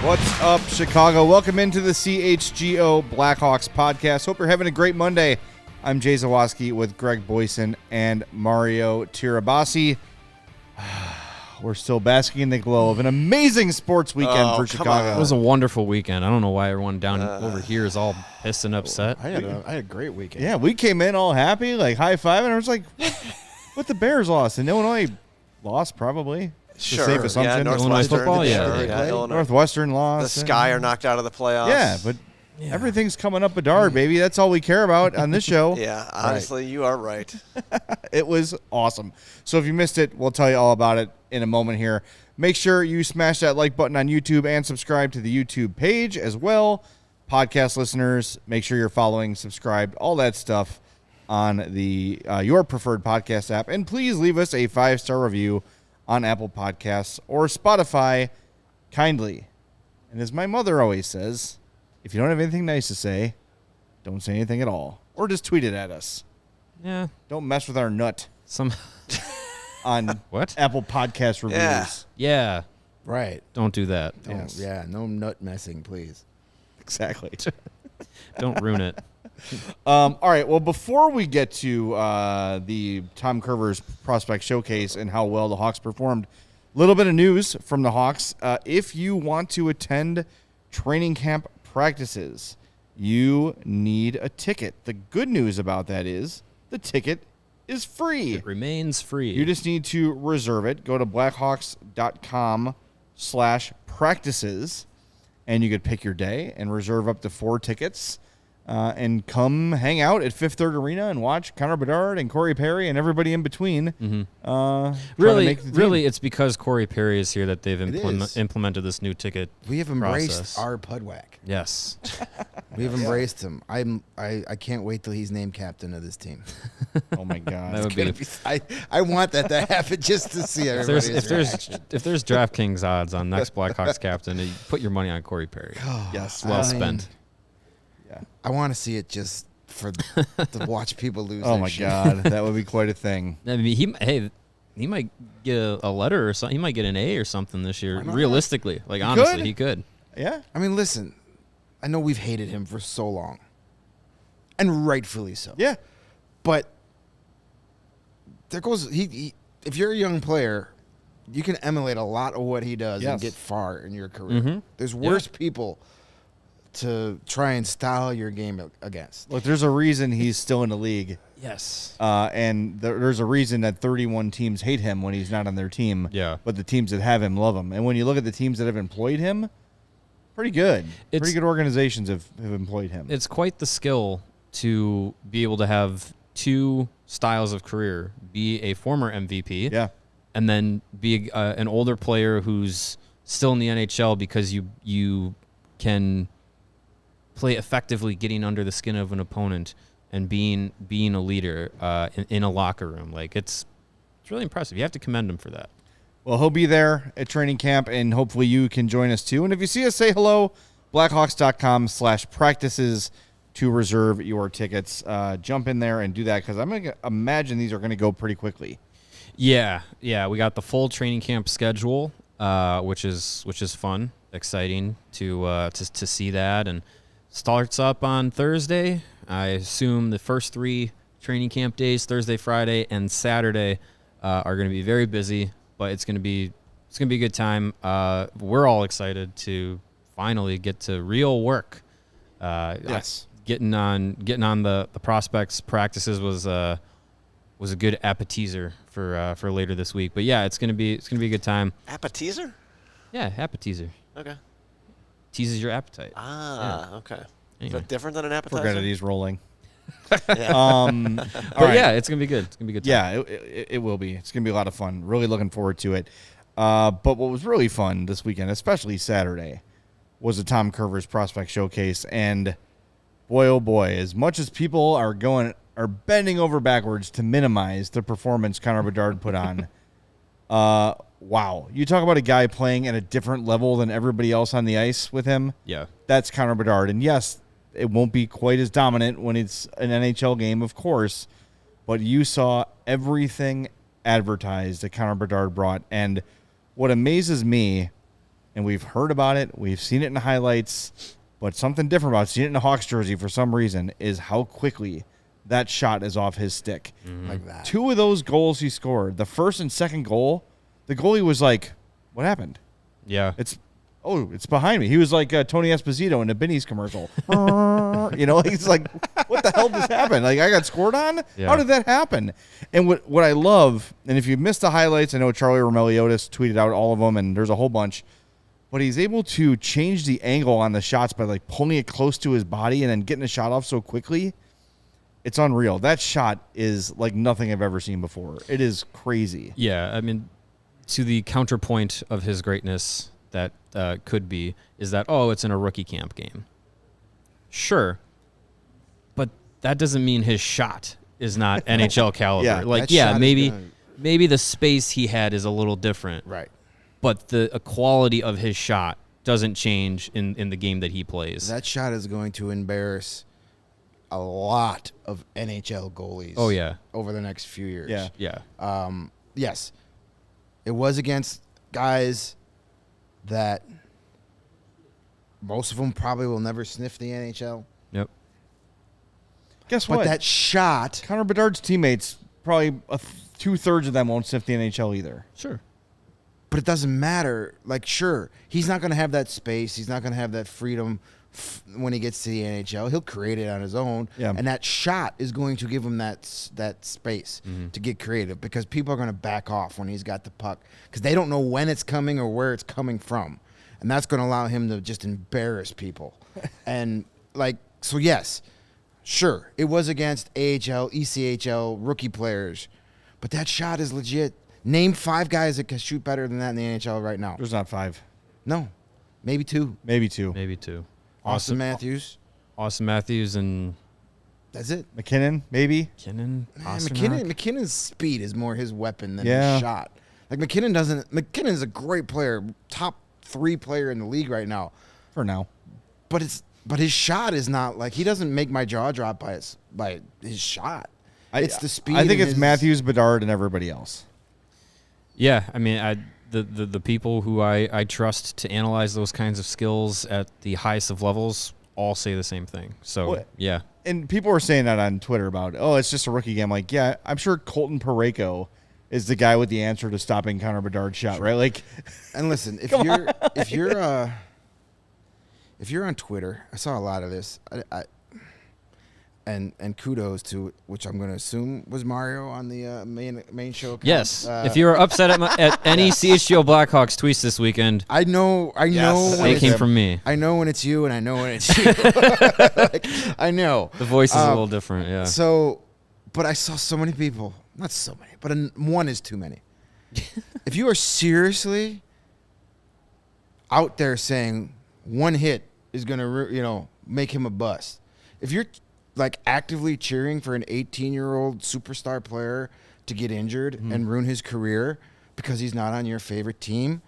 What's up, Chicago? Welcome into the CHGO Blackhawks Podcast. Hope you're having a great Monday. I'm Jay Zawaski with Greg Boysen and Mario Tirabassi. We're still basking in the glow of an amazing sports weekend for Chicago. It was a wonderful weekend. I don't know why everyone down over here is all pissed and upset. I had a great weekend. Yeah, we came in all happy, like high-fiving. I was like, what the Bears lost? And Illinois lost, probably. Sure. Safe assumption. Yeah, Illinois football, Illinois. Northwestern lost. The Sky are knocked out of the playoffs. Yeah, but everything's coming up Bedard, baby. That's all we care about on this show. Yeah, honestly, you are right. It was awesome. So if you missed it, we'll tell you all about it in a moment here. Make sure you smash that like button on YouTube and subscribe to the YouTube page as well. Podcast listeners, make sure you're following, subscribed, all that stuff on the your preferred podcast app. And please leave us a 5-star review on Apple Podcasts or Spotify kindly. And as my mother always says, if you don't have anything nice to say, don't say anything at all. Or just tweet it at us. Yeah. Don't mess with our nut on What? Apple Podcast reviews. Yeah. Right. Don't do that. Yes. Yeah, no nut messing, please. Exactly. Don't ruin it. All right. Well, before we get to the Tom Kurvers Prospect Showcase and how well the Hawks performed, a little bit of news from the Hawks. If you want to attend training camp practices, you need a ticket. The good news about that is the ticket is free. It remains free. You just need to reserve it. Go to blackhawks.com/practices, and you could pick your day and reserve up to 4 tickets. And come hang out at Fifth Third Arena and watch Connor Bedard and Corey Perry and everybody in between. Mm-hmm. Really, it's because Corey Perry is here that they've implemented this new ticket. We have embraced process. our Pudwack. Yes. We've embraced him. I can't wait till he's named captain of this team. Oh my God, That would be. I want that to happen just to see everybody's reaction. If there's DraftKings odds on next Blackhawks captain, you put your money on Corey Perry. yes, Well spent. I want to see it just to watch people lose. Oh their my shit. God, that would be quite a thing. I mean, he might get a letter or something. He might get an A or something this year. Why not? Realistically, honestly, could. he could. Yeah, I mean, listen, I know we've hated him for so long, and rightfully so. yeah. But there goes he. If you're a young player, you can emulate a lot of what he does Yes. and get far in your career. Mhm. There's worse people to try and style your game against. Look, there's a reason he's still in the league, Yes. and there's a reason that 31 teams hate him when he's not on their team. Yeah. But the teams that have him love him. And when you look at the teams that have employed him, pretty good. Pretty good organizations have employed him. It's quite the skill to be able to have 2 styles of career: be a former MVP, Yeah. and then be an older player who's still in the NHL because you can play effectively, getting under the skin of an opponent and being a leader in a locker room. Like it's really impressive. You have to commend him for that. Well, he'll be there at training camp, and hopefully you can join us too. And if you see us, say hello, blackhawks.com/practices to reserve your tickets. Jump in there and do that because I'm going to imagine these are going to go pretty quickly. Yeah. We got the full training camp schedule, which is fun, exciting to see that, and starts up on Thursday. I assume the first 3 training camp days, Thursday, Friday, and Saturday, are going to be very busy, but it's going to be a good time. We're all excited to finally get to real work. Yes. Getting on the prospects practices was a good appetizer for later this week. But yeah, it's gonna be a good time. Appetizer? Yeah, appetizer. Okay. Teases your appetite. Okay. Is Anyway. that different than an appetizer? Forget it, he's rolling. Yeah. But yeah, it's gonna be good. It's gonna be a good time. Yeah, it will be. It's going to be a lot of fun. Really looking forward to it. But what was really fun this weekend, especially Saturday, was the Tom Kurvers Prospect Showcase. And boy, oh boy, as much as people are bending over backwards to minimize the performance Connor Bedard put on, wow. You talk about a guy playing at a different level than everybody else on the ice with him. Yeah. That's Connor Bedard. And yes, it won't be quite as dominant when it's an NHL game, of course, but you saw everything advertised that Connor Bedard brought. And what amazes me and we've heard about it. We've seen it in highlights, but something different about seeing it in a Hawks jersey for some reason is how quickly that shot is off his stick. Like that. 2 of those goals he scored, the first and second goal, the goalie was like, what happened? Yeah. It's behind me. He was like Tony Esposito in the Benny's commercial. He's like, what the hell just happened? Like, I got scored on? Yeah. How did that happen? And what I love, and if you missed the highlights, I know Charlie Romeliotis tweeted out all of them, and there's a whole bunch, but he's able to change the angle on the shots by like pulling it close to his body and then getting the shot off so quickly. It's unreal. That shot is like nothing I've ever seen before. It is crazy. Yeah, I mean, to the counterpoint of his greatness that could be is that, it's in a rookie camp game. Sure, but that doesn't mean his shot is not NHL caliber. Yeah, maybe the space he had is a little different. Right. But the quality of his shot doesn't change in the game that he plays. That shot is going to embarrass a lot of NHL goalies. Oh, yeah. Over the next few years. Yeah. Yeah. Yes. It was against guys that most of them probably will never sniff the NHL. Yep. Guess But what? that shot, Connor Bedard's teammates, probably 2/3 of them won't sniff the NHL either. Sure. but it doesn't matter. Like, sure, he's not going to have that space. He's not going to have that freedom when he gets to the NHL. He'll create it on his own. Yeah. And that shot is going to give him that space to get creative, because people are going to back off when he's got the puck because they don't know when it's coming or where it's coming from. And that's going to allow him to just embarrass people. And, like, so yes, sure, it was against AHL, ECHL, rookie players, but that shot is legit. Name 5 guys that can shoot better than that in the NHL right now. There's not 5. No, maybe 2. Maybe 2. Maybe 2. Austin Matthews. Austin Matthews and That's it. McKinnon, maybe. McKinnon. Man, Pasternak. McKinnon's speed is more his weapon than Yeah. his shot. Like, McKinnon's a great player, top 3 player in the league right now. For now. But his shot is not like, he doesn't make my jaw drop by his shot. It's the speed. I think and it's Matthews, Bedard, and everybody else. Yeah, I mean, the people who I trust to analyze those kinds of skills at the highest of levels all say the same thing. So, Well, yeah. And people were saying that on Twitter about, it's just a rookie game. Like, yeah, I'm sure Colton Parayko is the guy with the answer to stopping Connor Bedard's shot, right? Like, And listen, if you're on Twitter, I saw a lot of this. And kudos to, which I'm going to assume was Mario on the main show account. Yes. If you were upset at any CHGO Blackhawks tweets this weekend, I know. Yes. When they it's- came from me. I know when it's you, and I know when it's you. Like, I know. The voice is a little different, yeah. So, but I saw so many people. Not so many, but one is too many. If you are seriously out there saying one hit is going to, make him a bust, if you're like actively cheering for an 18-year-old superstar player to get injured and ruin his career because he's not on your favorite team,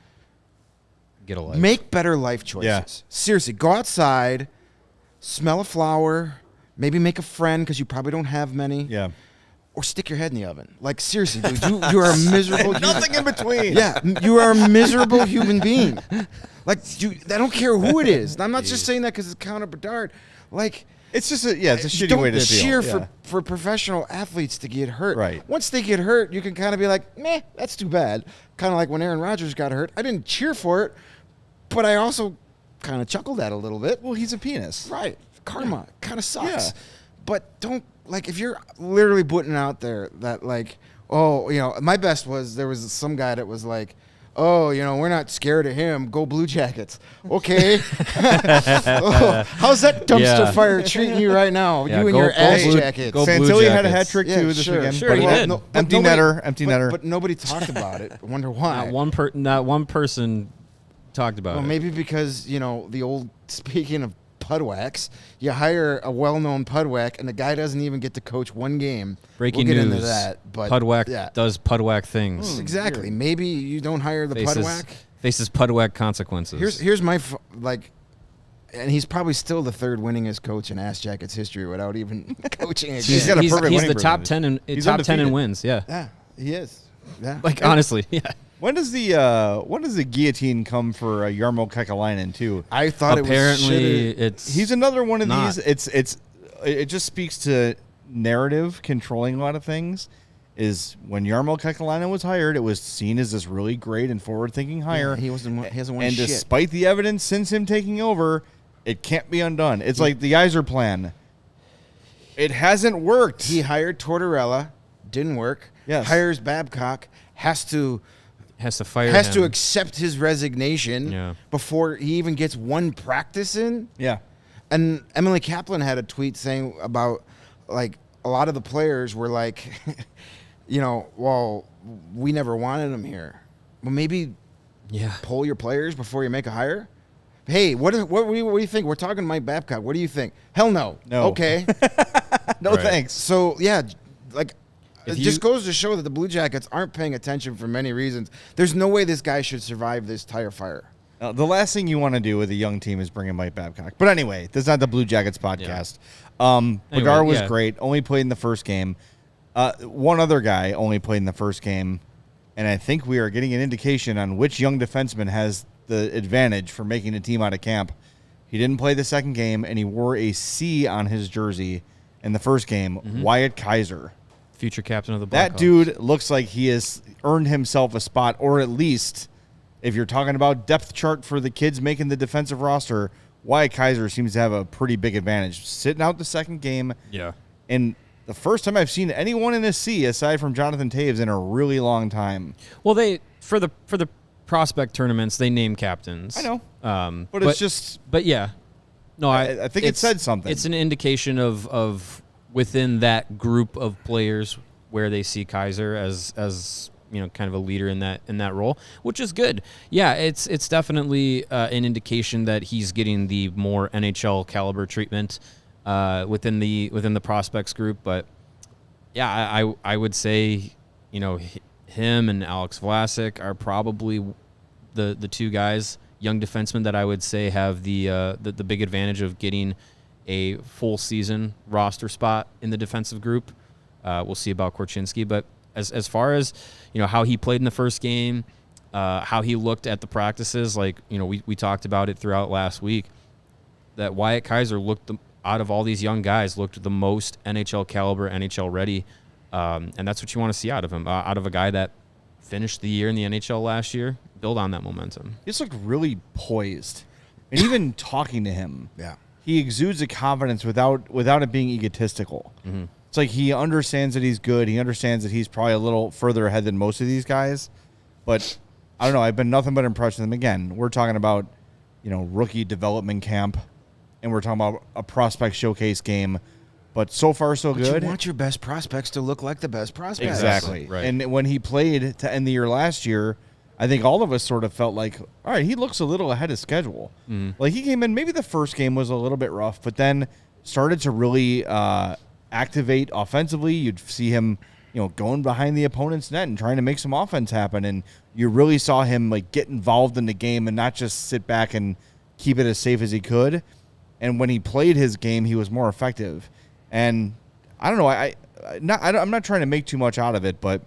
Get a life. make better life choices. Yeah. Seriously, go outside, smell a flower, maybe make a friend because you probably don't have many. yeah. Or stick your head in the oven. Like, seriously, dude, you are a miserable human. Nothing in between. Yeah, you are a miserable human being. Like, I don't care who it is. I'm not just saying that because it's Connor Bedard. Like, It's just it's a shitty don't way to feel. cheer Yeah. for professional athletes to get hurt. Right. Once they get hurt, you can kind of be like, meh, that's too bad. Kind of like when Aaron Rodgers got hurt. I didn't cheer for it, but I also kind of chuckled at it a little bit. Well, he's a penis. Right. Karma kind of sucks. Yeah. But don't, like, if you're literally putting out there that, like, my best was there was some guy that was like, we're not scared of him. Go Blue Jackets. Okay. How's that dumpster fire treating you right now? Yeah, you and go- your go ass Blue- jackets. go Blue Santilli had a Jackets. hat trick Yeah, too this sure, weekend. sure but he did. Empty netter. But nobody talked about it. I wonder why. Not one person talked about Well, it. maybe because, the old, speaking of Pudwax, you hire a well-known Pudwack, and the guy doesn't even get to coach one game. Breaking we'll get news. into that. But Pudwack does Pudwack things. Exactly. Maybe you don't hire the Pudwack. Faces Pudwack consequences. Here's my and he's probably still the 3rd winningest coach in Ass Jackets history without even coaching a game. He's got a perfect he's winning the top percentage. 10 in He's top 10 in undefeated. wins. Yeah. Yeah, he is. Yeah. Like honestly, yeah. When does the guillotine come for Jarmo Kekalainen too? I thought Apparently, it it's He's another one of not. these. It just speaks to narrative controlling a lot of things. Is when Jarmo Kekalainen was hired, it was seen as this really great and forward-thinking hire. He hasn't won and shit. despite the evidence since him taking over, it can't be undone. It's like the Iser plan. It hasn't worked. He hired Tortorella, didn't work. Yes. Hires Babcock, has to fire him. to accept his resignation Yeah. before he even gets one practice in. Yeah. And Emily Kaplan had a tweet saying about, like, a lot of the players were like, well, we never wanted him here. Well, maybe Yeah. poll your players before you make a hire. Hey, what do you think? We're talking Mike Babcock. What do you think? Hell no. No. Okay. No Right. thanks. So, yeah, like, If it just goes to show that the Blue Jackets aren't paying attention for many reasons. There's no way this guy should survive this tire fire. The last thing you want to do with a young team is bring in Mike Babcock. But anyway, this is not the Blue Jackets podcast. Bedard was great. Only played in the first game. One other guy only played in the first game. And I think we are getting an indication on which young defenseman has the advantage for making a team out of camp. He didn't play the second game, and he wore a C on his jersey in the first game. Wyatt Kaiser. Future captain of the Blackhawks. That dude looks like he has earned himself a spot, or at least, if you're talking about depth chart for the kids making the defensive roster, Wyatt Kaiser seems to have a pretty big advantage. Sitting out the second game, Yeah. and the first time I've seen anyone in a C aside from Jonathan Taves in a really long time. Well, they for the prospect tournaments they name captains. I know, but but it's just But yeah, no, I think it said something. It's an indication of within that group of players where they see Kaiser as kind of a leader in that role, which is good. Yeah, it's definitely an indication that he's getting the more NHL caliber treatment within the prospects group. But yeah, I would say him and Alex Vlasic are probably the two guys, young defensemen, that I would say have the big advantage of getting a full season roster spot in the defensive group. We'll see about Korchinski, but as far as how he played in the first game, how he looked at the practices, like we talked about it throughout last week, that Wyatt Kaiser looked out of all these young guys looked the most NHL caliber, NHL ready, and that's what you want to see out of him, out of a guy that finished the year in the NHL last year. Build on that momentum. he just looked really poised, and even talking to him, Yeah. he exudes a confidence without it being egotistical. It's like he understands that he's good. He understands that he's probably a little further ahead than most of these guys. But I don't know. I've been nothing but impressed with him. Again, we're talking about, rookie development camp, and we're talking about a prospect showcase game. But so far, so good. You want your best prospects to look like the best prospects. Exactly. Right. And when he played to end the year last year, I think all of us sort of felt like, all right, he looks a little ahead of schedule. Like he came in, maybe the first game was a little bit rough, but then started to really activate offensively. You'd see him, going behind the opponent's net and trying to make some offense happen. And you really saw him like get involved in the game and not just sit back and keep it as safe as he could. And when he played his game, he was more effective. And I don't know, I'm not trying to make too much out of it, but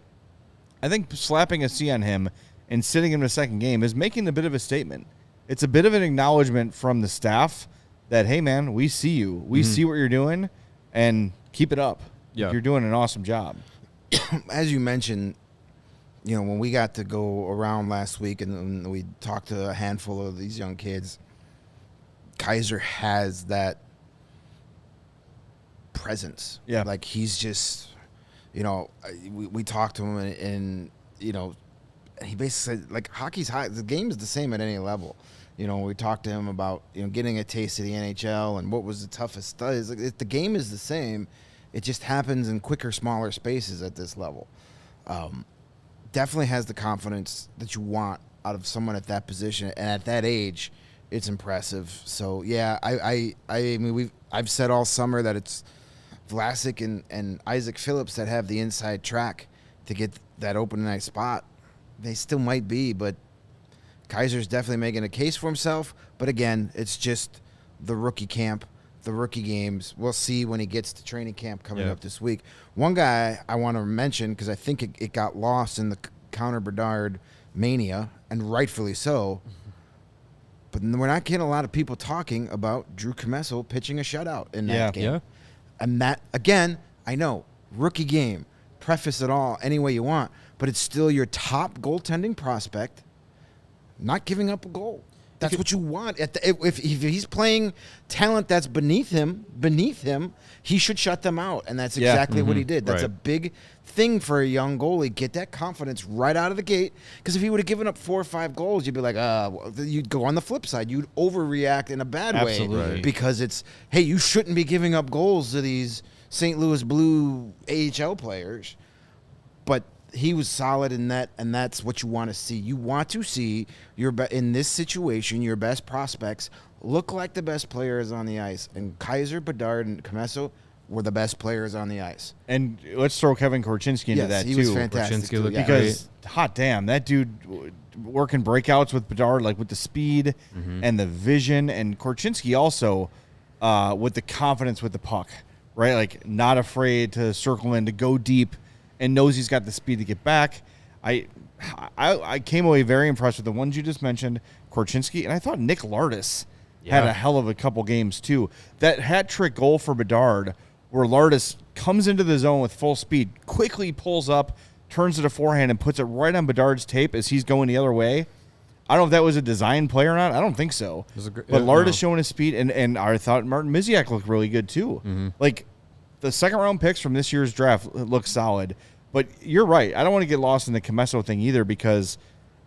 I think slapping a C on him and sitting him in the second game is making a bit of a statement. It's a bit of an acknowledgement from the staff that, hey, man, we see you. We see what you're doing, and keep it up. Yeah. You're doing an awesome job. As you mentioned, when we got to go around last week and we talked to a handful of these young kids, Kaiser has that presence. Yeah. Like he's just, we talked to him and he basically said, like, hockey's high. The game is the same at any level. We talked to him about, getting a taste of the NHL and what was the toughest studies. Like, the game is the same. It just happens in quicker, smaller spaces at this level. Definitely has the confidence that you want out of someone at that position. And at that age, it's impressive. So, yeah, I mean, I've said all summer that it's Vlasic and Isaac Phillips that have the inside track to get that open night spot. They still might be, but Kaiser's definitely making a case for himself. But again, it's just the rookie camp, the rookie games. We'll see when he gets to training camp coming up this week. One guy I want to mention, because I think it got lost in the Connor Bedard mania, and rightfully so. But we're not getting a lot of people talking about Drew Commesso pitching a shutout in that game. Yeah. And that, again, I know, rookie game, preface it all any way you want, but it's still your top goaltending prospect not giving up a goal. That's what you want. If he's playing talent that's beneath him, he should shut them out, and that's exactly what he did. That's a big thing for a young goalie. Get that confidence right out of the gate, because if he would have given up 4 or 5 goals, you'd be like, you'd go on the flip side. You'd overreact in a bad way because it's, hey, you shouldn't be giving up goals to these St. Louis Blue AHL players. But he was solid in that, and that's what you want to see. You want to see in this situation, your best prospects look like the best players on the ice. And Kaiser, Bedard, and Commesso were the best players on the ice. And let's throw Kevin Korchinski into that, too. He was fantastic. Too, because, hot damn, that dude working breakouts with Bedard, like with the speed and the vision. And Korchinski also with the confidence with the puck, right? Like, not afraid to circle in, to go deep, and knows he's got the speed to get back. I came away very impressed with the ones you just mentioned, Korchinski, and I thought Nick Lardis had a hell of a couple games too. That hat-trick goal for Bedard, where Lardis comes into the zone with full speed, quickly pulls up, turns it a forehand, and puts it right on Bedard's tape as he's going the other way. I don't know if that was a design play or not. I don't think so. But Lardis showing his speed, and I thought Martin Miziak looked really good too. Like, the second-round picks from this year's draft look solid. But you're right. I don't want to get lost in the Commesso thing either, because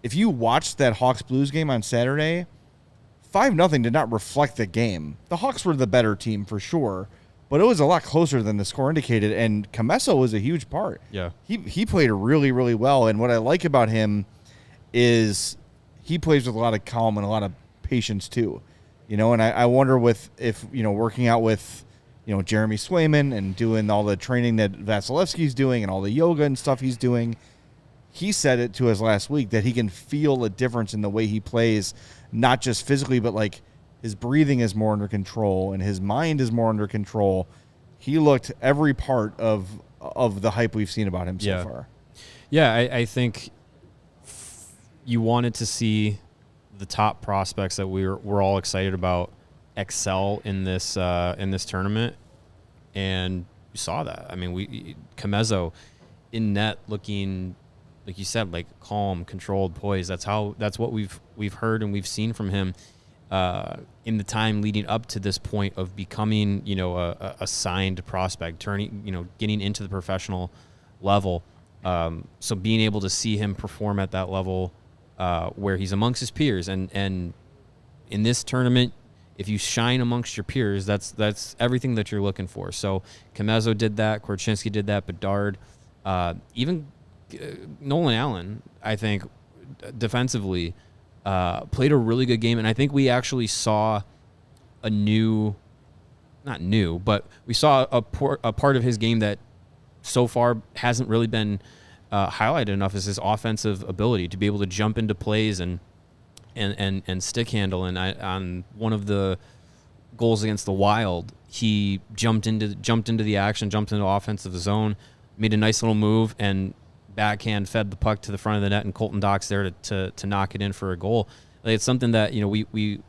if you watched that Hawks-Blues game on Saturday, 5-0 did not reflect the game. The Hawks were the better team for sure, but it was a lot closer than the score indicated, and Commesso was a huge part. Yeah, he played really, really well, and what I like about him is he plays with a lot of calm and a lot of patience too. You know, and I wonder if working out with Jeremy Swayman and doing all the training that Vasilevsky's doing and all the yoga and stuff he's doing, he said it to us last week that he can feel a difference in the way he plays, not just physically, but like his breathing is more under control and his mind is more under control. He looked every part of the hype we've seen about him so far. Yeah, I think you wanted to see the top prospects that we're all excited about excel in this tournament, and you saw that. I mean, Commesso in net looking, like you said, like calm, controlled, poised. That's what we've heard and we've seen from him in the time leading up to this point of becoming a signed prospect, getting into the professional level. So being able to see him perform at that level where he's amongst his peers, and in this tournament, if you shine amongst your peers, that's everything that you're looking for. So Commesso did that, Korchinski did that, Bedard, even Nolan Allen, I think, defensively, played a really good game. And I think we actually saw but we saw a part of his game that so far hasn't really been highlighted enough, is his offensive ability to be able to jump into plays and stick handle. And on one of the goals against the Wild, he jumped into the action, jumped into offensive zone, made a nice little move, and backhand fed the puck to the front of the net, and Colton Dock's there to knock it in for a goal. Like, it's something that we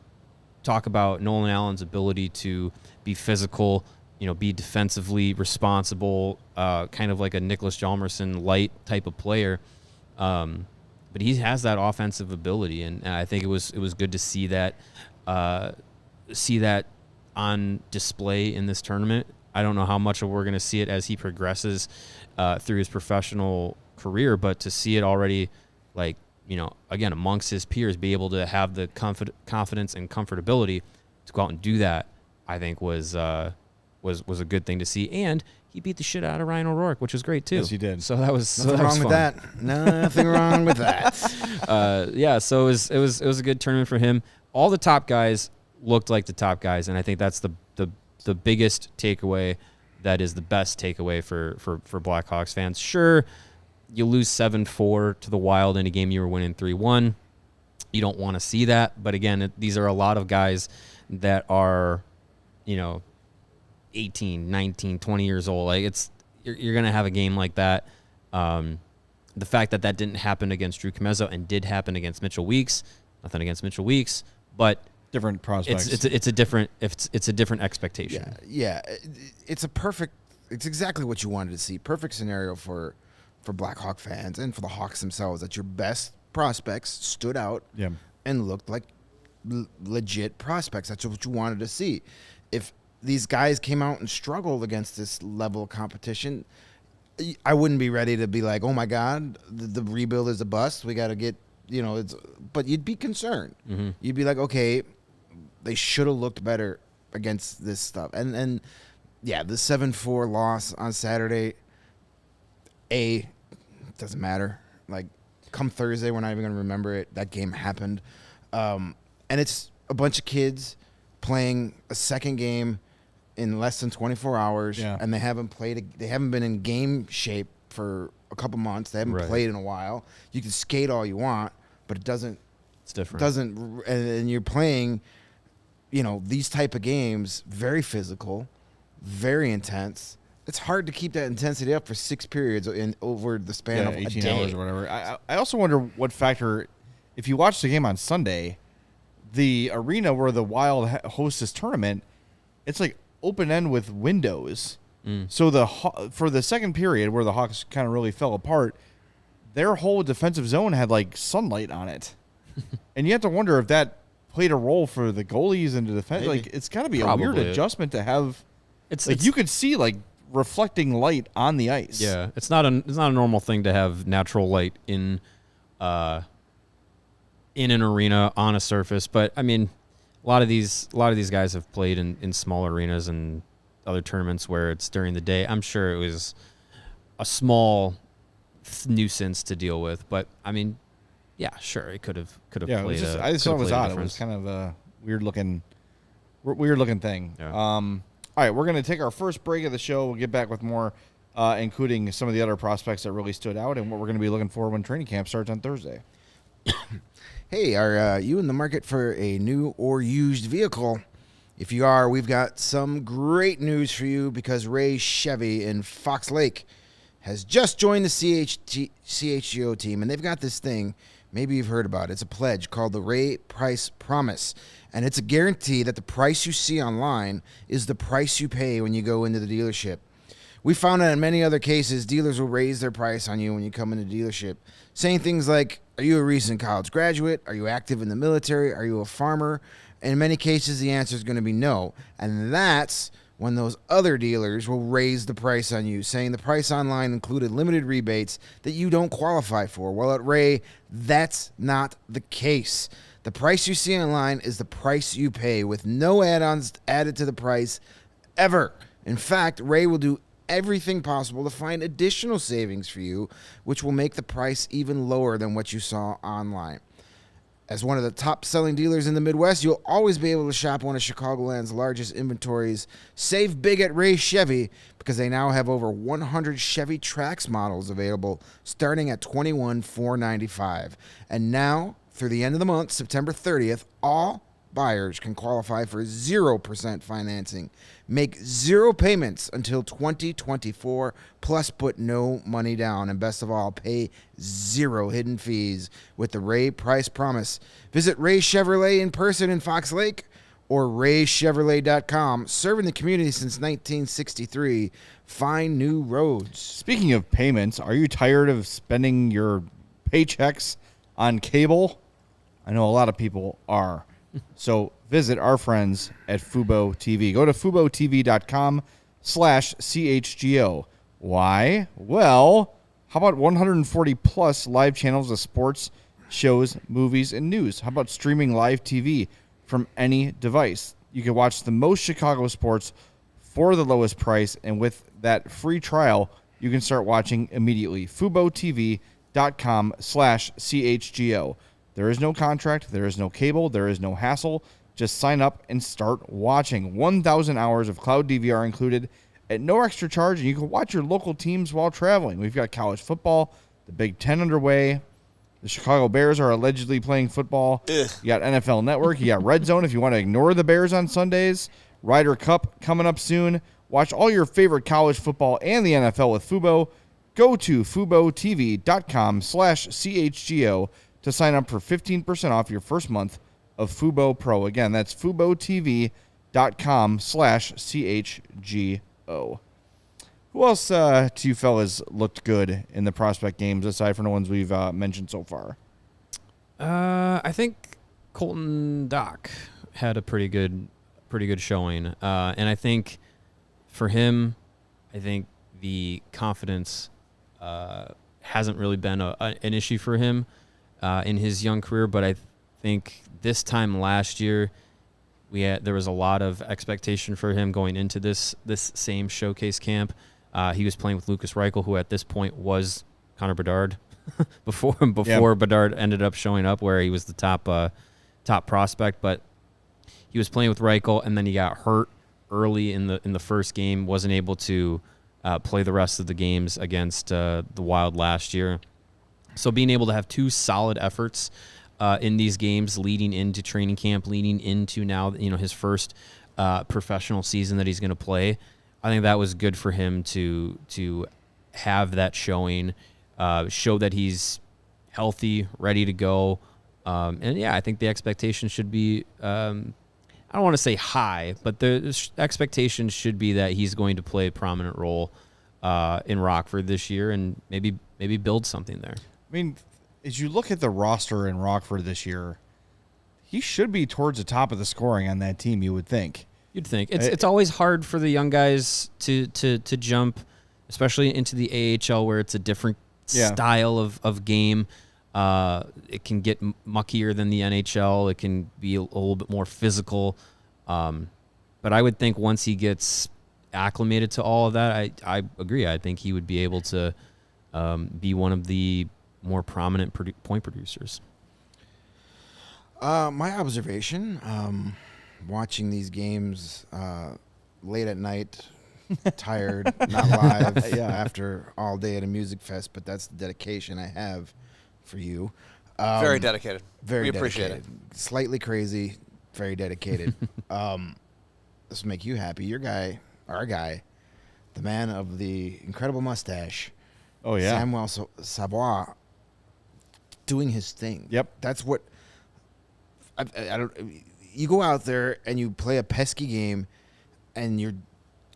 talk about Nolan Allen's ability to be physical, be defensively responsible, kind of like a Nicholas Hjalmarsson light type of player. But he has that offensive ability, and I think it was good to see that on display in this tournament. I don't know how much we're going to see it as he progresses through his professional career, but to see it already, like, again, amongst his peers, be able to have the confidence and comfortability to go out and do that, I think was a good thing to see. And he beat the shit out of Ryan O'Rourke, which was great too. Yes, he did. So that was nothing wrong with that. Nothing wrong with that. So it was a good tournament for him. All the top guys looked like the top guys, and I think that's the biggest takeaway. That is the best takeaway for Blackhawks fans. Sure, you lose 7-4 to the Wild in a game you were winning 3-1. You don't want to see that, but again, these are a lot of guys that are, 18, 19, 20 years old. Like you're going to have a game like that. The fact that didn't happen against Drew Comezzo and did happen against Mitchell Weeks, nothing against Mitchell Weeks, but different prospects. It's a different expectation. Yeah. It's exactly what you wanted to see. Perfect scenario for Blackhawk fans and for the Hawks themselves, that your best prospects stood out and looked like legit prospects. That's what you wanted to see. If these guys came out and struggled against this level of competition, I wouldn't be ready to be like, oh my God, the rebuild is a bust. We got to get, but you'd be concerned. Mm-hmm. You'd be like, okay, they should have looked better against this stuff. And the 7-4 loss on Saturday, doesn't matter. Like, come Thursday, we're not even going to remember it. That game happened. And it's a bunch of kids playing a second game in less than 24 hours, and they haven't been in game shape for a couple months. They haven't played in a while. You can skate all you want, but it's different. And you're playing, these type of games, very physical, very intense. It's hard to keep that intensity up for 6 periods over the span of 18 a day. hours or whatever. I also wonder what factor, if you watch the game on Sunday, the arena where the Wild hosts this tournament, it's like open end with windows. So for the second period where the Hawks kind of really fell apart, their whole defensive zone had like sunlight on it. And you have to wonder if that played a role for the goalies and the defense. Like, it's got to be a weird adjustment to have. It's you could see like reflecting light on the ice. Yeah, it's not a normal thing to have natural light in an arena on a surface. But I mean, a lot of these guys have played in small arenas and other tournaments where it's during the day. I'm sure it was a small nuisance to deal with, but I mean, yeah, sure, it could have played. I just thought it was odd. It was kind of a weird looking thing. Yeah. All right, we're going to take our first break of the show. We'll get back with more, including some of the other prospects that really stood out and what we're going to be looking for when training camp starts on Thursday. Hey, are you in the market for a new or used vehicle? If you are, we've got some great news for you, because Ray Chevy in Fox Lake has just joined the CHGO team, and they've got this thing, maybe you've heard about it. It's a pledge called the Ray Price Promise, and it's a guarantee that the price you see online is the price you pay when you go into the dealership. We found that in many other cases, dealers will raise their price on you when you come into the dealership, saying things like, are you a recent college graduate? Are you active in the military? Are you a farmer? In many cases, the answer is going to be no. And that's when those other dealers will raise the price on you, saying the price online included limited rebates that you don't qualify for. Well, at Ray, that's not the case. The price you see online is the price you pay, with no add-ons added to the price ever. In fact, Ray will do everything possible to find additional savings for you, which will make the price even lower than what you saw online. As one of the top-selling dealers in the Midwest, you'll always be able to shop one of Chicagoland's largest inventories. Save big at Ray Chevy, because they now have over 100 Chevy Trax models available, starting at $21,495. And now, through the end of the month, September 30th, all buyers can qualify for 0% financing. Make 0 payments until 2024, plus put no money down. And best of all, pay 0 hidden fees with the Ray Price Promise. Visit Ray Chevrolet in person in Fox Lake or raychevrolet.com. Serving the community since 1963. Find new roads. Speaking of payments, are you tired of spending your paychecks on cable? I know a lot of people are. So visit our friends at Fubo TV. Go to FuboTV.com/CHGO. Why? Well, how about 140 plus live channels of sports, shows, movies, and news? How about streaming live TV from any device? You can watch the most Chicago sports for the lowest price, and with that free trial, you can start watching immediately. FuboTV.com/CHGO. There is no contract, there is no cable, there is no hassle. Just sign up and start watching. 1,000 hours of cloud DVR included at no extra charge, and you can watch your local teams while traveling. We've got college football, the Big Ten underway. The Chicago Bears are allegedly playing football. You got NFL Network. You got Red Zone if you want to ignore the Bears on Sundays. Ryder Cup coming up soon. Watch all your favorite college football and the NFL with Fubo. Go to FuboTV.com/CHGO to sign up for 15% off your first month of Fubo Pro. Again, that's FuboTV.com/CHGO. Who else to you fellas looked good in the prospect games aside from the ones we've mentioned so far? I think Colton Dock had a pretty good showing, and I think for him, I think the confidence hasn't really been an issue for him in his young career. But I think this time last year, there was a lot of expectation for him going into this same showcase camp. He was playing with Lucas Reichel, who at this point was Connor Bedard before Bedard ended up showing up where he was the top prospect. But he was playing with Reichel, and then he got hurt early in the first game, wasn't able to play the rest of the games against the Wild last year. So being able to have two solid efforts in these games leading into training camp, leading into now his first professional season that he's going to play, I think that was good for him to have that showing, show that he's healthy, ready to go. And yeah, I think the expectation should be, I don't want to say high, but the expectation should be that he's going to play a prominent role in Rockford this year and maybe build something there. I mean, as you look at the roster in Rockford this year, he should be towards the top of the scoring on that team, you would think. You'd think. It's always hard for the young guys to jump, especially into the AHL where it's a different style of game. It can get muckier than the NHL. It can be a little bit more physical. But I would think once he gets acclimated to all of that, I agree. I think he would be able to be one of the more prominent point producers. My observation, watching these games late at night, tired, not live after all day at a music fest, but that's the dedication I have for you. Very dedicated. Very we dedicated. appreciate it. Slightly crazy, very dedicated. This will make you happy. Your guy, our guy, the man of the incredible mustache. Oh, yeah. Samuel Savoie, doing his thing. Yep. That's what I don't. You go out there and you play a pesky game, and you're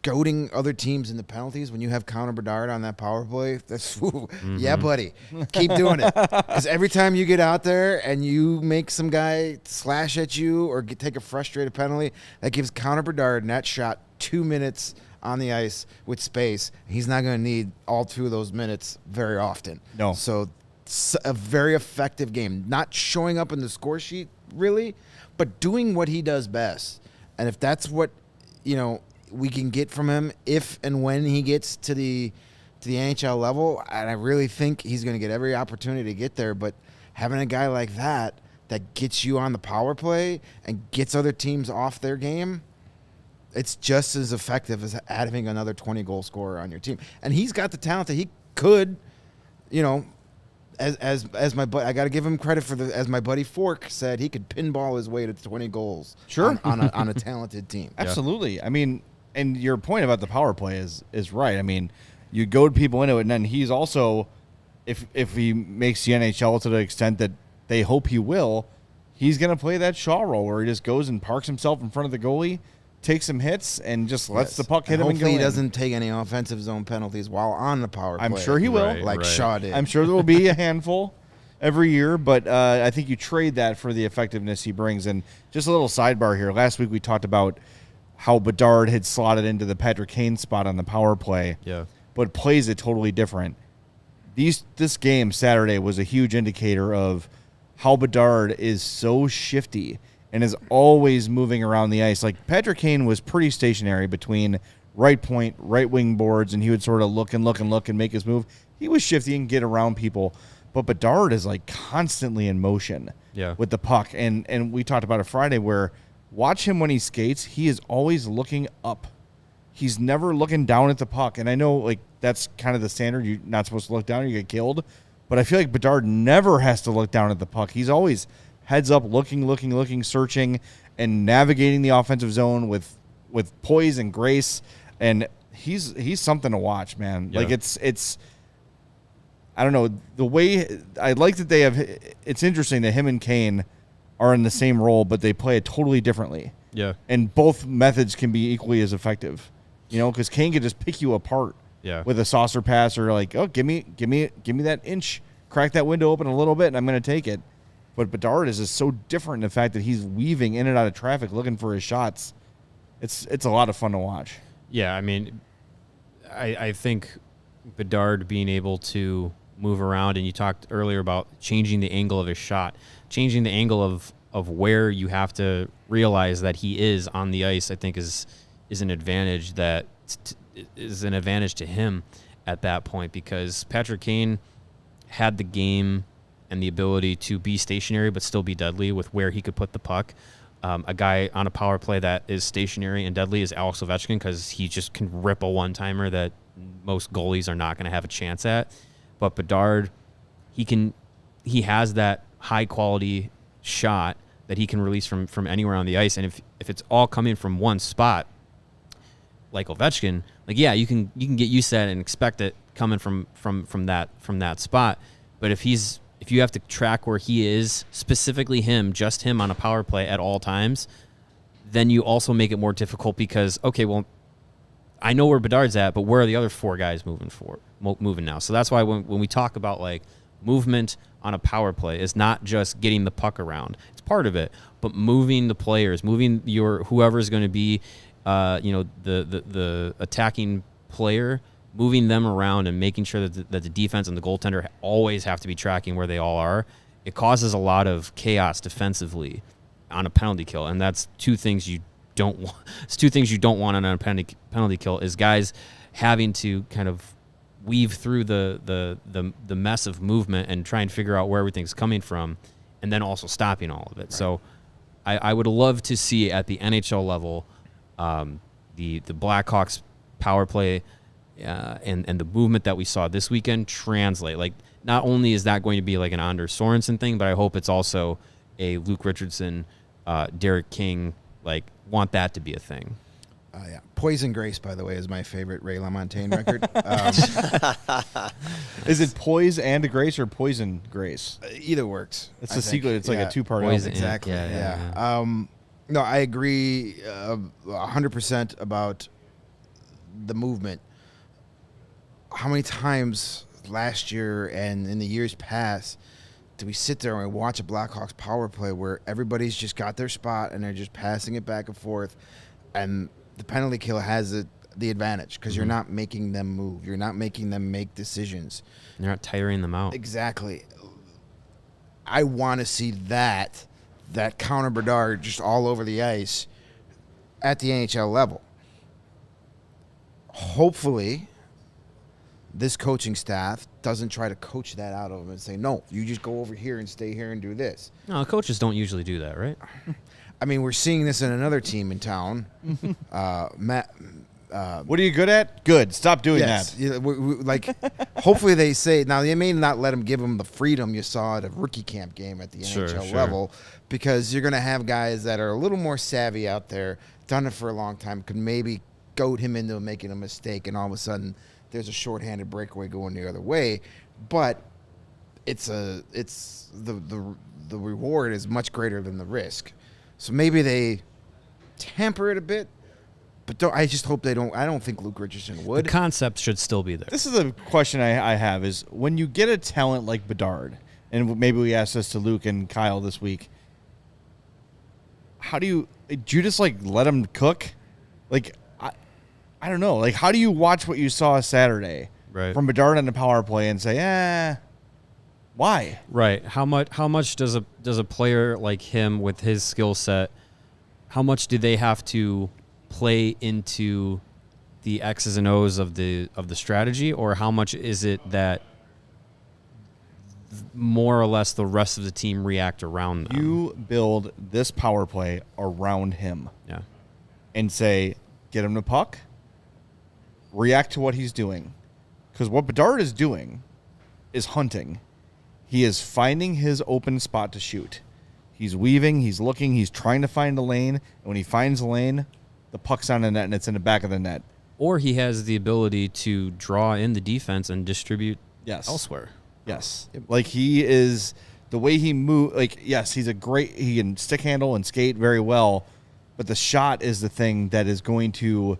goading other teams in the penalties when you have Connor Bedard on that power play. That's yeah, buddy. Keep doing it. Because every time you get out there and you make some guy slash at you or take a frustrated penalty, that gives Connor Bedard in that shot 2 minutes on the ice with space. He's not going to need all 2 of those minutes very often. No. So it's a very effective game. Not showing up in the score sheet, really, but doing what he does best. And if that's what, we can get from him if and when he gets to the NHL level, and I really think he's going to get every opportunity to get there, but having a guy like that gets you on the power play and gets other teams off their game, it's just as effective as having another 20-goal scorer on your team. And he's got the talent that he could, as my buddy, I got to give him credit for as my buddy Fork said, he could pinball his way to 20 goals. Sure. on a talented team. Absolutely. Yeah. I mean, and your point about the power play is right. I mean, you goad people into it, and then he's also, if he makes the NHL to the extent that they hope he will, he's going to play that Shaw role where he just goes and parks himself in front of the goalie, takes some hits, and just lets the puck hit him and go in. Hopefully he doesn't take any offensive zone penalties while on the power play. I'm sure he will. Right. Shaw did. I'm sure there will be a handful every year, but I think you trade that for the effectiveness he brings. And just a little sidebar here. Last week we talked about how Bedard had slotted into the Patrick Kane spot on the power play, but plays it totally different. This game Saturday was a huge indicator of how Bedard is so shifty and is always moving around the ice. Like Patrick Kane was pretty stationary between right point, right wing boards, and he would sort of look and make his move. He was shifty and get around people. But Bedard is like constantly in motion with the puck. And we talked about it Friday where watch him when he skates, he is always looking up. He's never looking down at the puck. And I know like that's kind of the standard. You're not supposed to look down or you get killed. But I feel like Bedard never has to look down at the puck. He's always heads up, looking, searching, and navigating the offensive zone with poise and grace. And he's something to watch, man. Yeah. Like it's I don't know, the way I like that they have. It's interesting that him and Kane are in the same role, but they play it totally differently. Yeah. And both methods can be equally as effective. You know, because Kane can just pick you apart. Yeah. With a saucer pass or like, oh, give me that inch, crack that window open a little bit, and I'm going to take it. But Bedard is just so different in the fact that he's weaving in and out of traffic looking for his shots. It's a lot of fun to watch. Yeah, I mean, I think Bedard being able to move around, and you talked earlier about changing the angle of his shot, changing the angle of where you have to realize that he is on the ice, I think is an advantage that is an advantage to him at that point, because Patrick Kane had the game and the ability to be stationary but still be deadly with where he could put the puck. A guy on a power play that is stationary and deadly is Alex Ovechkin, because he just can rip a one-timer that most goalies are not going to have a chance at. But Bedard, he has that high-quality shot that he can release from anywhere on the ice, and if it's all coming from one spot, like Ovechkin, like, yeah, you can get used to that and expect it coming from that spot. But if you have to track where he is, specifically just him on a power play at all times, then you also make it more difficult because, okay, well, I know where Bedard's at, but where are the other four guys moving now? So that's why when we talk about like movement on a power play, it's not just getting the puck around. It's part of it, but moving the players, moving whoever's going to be the attacking player, moving them around and making sure that the defense and the goaltender always have to be tracking where they all are. It causes a lot of chaos defensively on a penalty kill, and that's two things you don't want. It's two things you don't want on a penalty kill is guys having to kind of weave through the mess of movement and try and figure out where everything's coming from, and then also stopping all of it. Right. So I would love to see at the NHL level the Blackhawks power play and the movement that we saw this weekend translate. Like, not only is that going to be like an Anders Sorensen thing, but I hope it's also a Luke Richardson, Derek King, like, want that to be a thing. Yeah. Poison Grace, by the way, is my favorite Ray LaMontagne record. Is it Poise and Grace or Poison Grace? Either works. It's a sequel. It's like a two-part Poison, album. Exactly. yeah. No, I agree 100% about the movement. How many times last year and in the years past do we sit there and we watch a Blackhawks power play where everybody's just got their spot and they're just passing it back and forth, and the penalty kill has the advantage because you're not making them move. You're not making them make decisions. You're not tiring them out. Exactly. I want to see that counter Bedard just all over the ice at the NHL level. Hopefully, this coaching staff doesn't try to coach that out of him and say, no, you just go over here and stay here and do this. No, coaches don't usually do that, right? I mean, we're seeing this in another team in town. Matt. What are you good at? Good. Stop doing Yes. that. Yeah, like, hopefully they say, now they may not let him give him the freedom you saw at a rookie camp game at the NHL level, because you're going to have guys that are a little more savvy out there, done it for a long time, could maybe goad him into making a mistake, and all of a sudden there's a shorthanded breakaway going the other way. But the reward is much greater than the risk. So maybe they temper it a bit. But I just hope they don't. I don't think Luke Richardson would. The concept should still be there. This is a question I have is when you get a talent like Bedard, and maybe we asked this to Luke and Kyle this week, do you just like let him cook? Like, I don't know. Like, how do you watch what you saw Saturday from Bedard on the power play and say, why? Right. How much does a player like him with his skill set, how much do they have to play into the X's and O's of the strategy, or how much is it that more or less the rest of the team react around them? You build this power play around him. Yeah. And say, get him the puck, react to what he's doing. Because what Bedard is doing is hunting. He is finding his open spot to shoot. He's weaving, he's looking, he's trying to find a lane, and when he finds a lane, the puck's on the net and it's in the back of the net. or he has the ability to draw in the defense and distribute Yes. elsewhere. Yes. Like he is the way he move. Like, yes, he can stick handle and skate very well, but the shot is the thing that is going to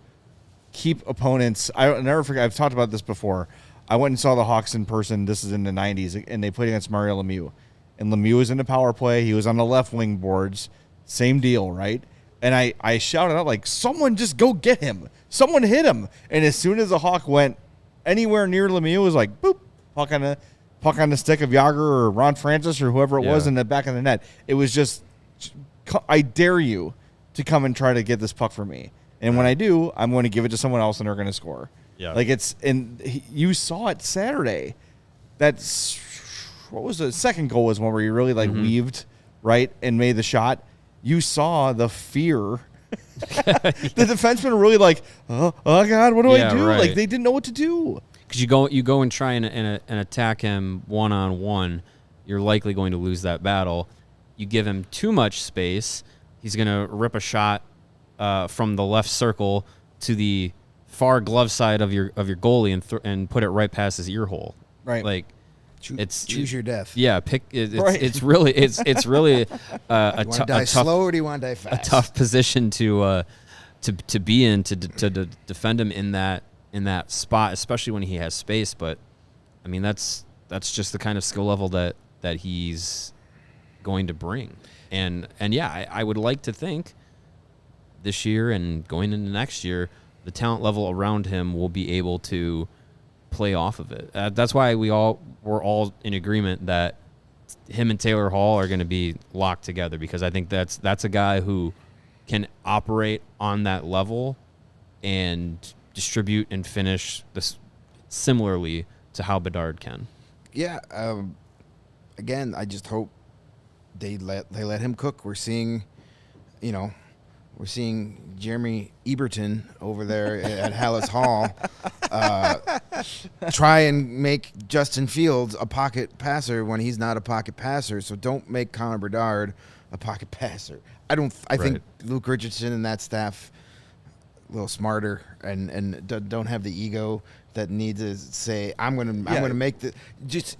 keep opponents. I'll never forget. I've talked about this before. I went and saw the Hawks in person. This is in the 90s, and they played against Mario Lemieux. And Lemieux was in the power play. He was on the left wing boards. Same deal, right? And I shouted out, like, someone just go get him. Someone hit him. And as soon as the Hawk went anywhere near Lemieux, it was like, boop, puck on the stick of Yager or Ron Francis or whoever it was in the back of the net. It was just, I dare you to come and try to get this puck for me. And when I do, I'm going to give it to someone else and they're going to score. Yeah. Like you saw it Saturday. That's, what was the second goal was one where you really weaved, right, and made the shot. You saw the fear. The defensemen were really like, oh God, what do I do? Right. Like they didn't know what to do. Because you go and try and attack him one-on-one, you're likely going to lose that battle. You give him too much space, he's going to rip a shot from the left circle to the far glove side of your goalie and put it right past his ear hole. Right. Like choose your death. Yeah, Right. it's really a You want to die slow or do you want to die a fast? tough position to be in to defend him in that spot, especially when he has space. But I mean, that's just the kind of skill level that he's going to bring. And yeah, I would like to think this year and going into next year, the talent level around him will be able to play off of it. That's why we're all in agreement that him and Taylor Hall are going to be locked together, because I think that's a guy who can operate on that level and distribute and finish this similarly to how Bedard can. Yeah. Again, I just hope they let him cook. We're seeing Jeremy Eberton over there at Hallis Hall try and make Justin Fields a pocket passer when he's not a pocket passer. So don't make Connor Bedard a pocket passer. I think Luke Richardson and that staff a little smarter and don't have the ego that need to say I'm going to make the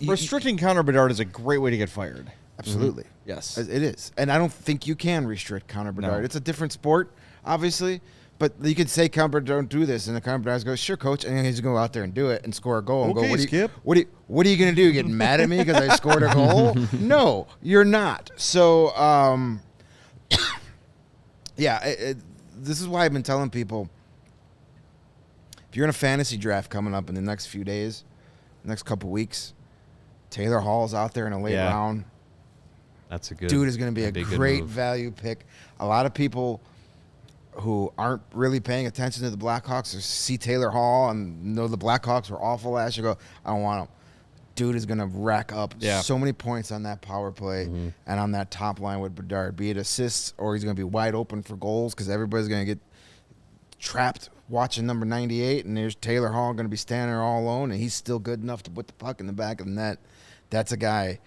Restricting Connor Bedard is a great way to get fired. Absolutely. Mm-hmm. Yes. It is. And I don't think you can restrict Connor Bedard. No. It's a different sport, obviously. But you could say, Connor Bedard, don't do this. And the Connor Bedard goes, sure, coach. And he's going to go out there and do it and score a goal. And Okay, go, Skip. What are you going to do? Get mad at me because I scored a goal? No, you're not. So, this is why I've been telling people, if you're in a fantasy draft coming up in the next few days, next couple weeks, Taylor Hall's out there in a late round. That's a good Dude is going to be a good great move. value pick. A lot of people who aren't really paying attention to the Blackhawks or see Taylor Hall and know the Blackhawks were awful last year, go, I don't want him. Dude is going to rack up so many points on that power play and on that top line with Bedard, be it assists or he's going to be wide open for goals because everybody's going to get trapped watching number 98, and there's Taylor Hall going to be standing there all alone, and he's still good enough to put the puck in the back of the net. That's a guy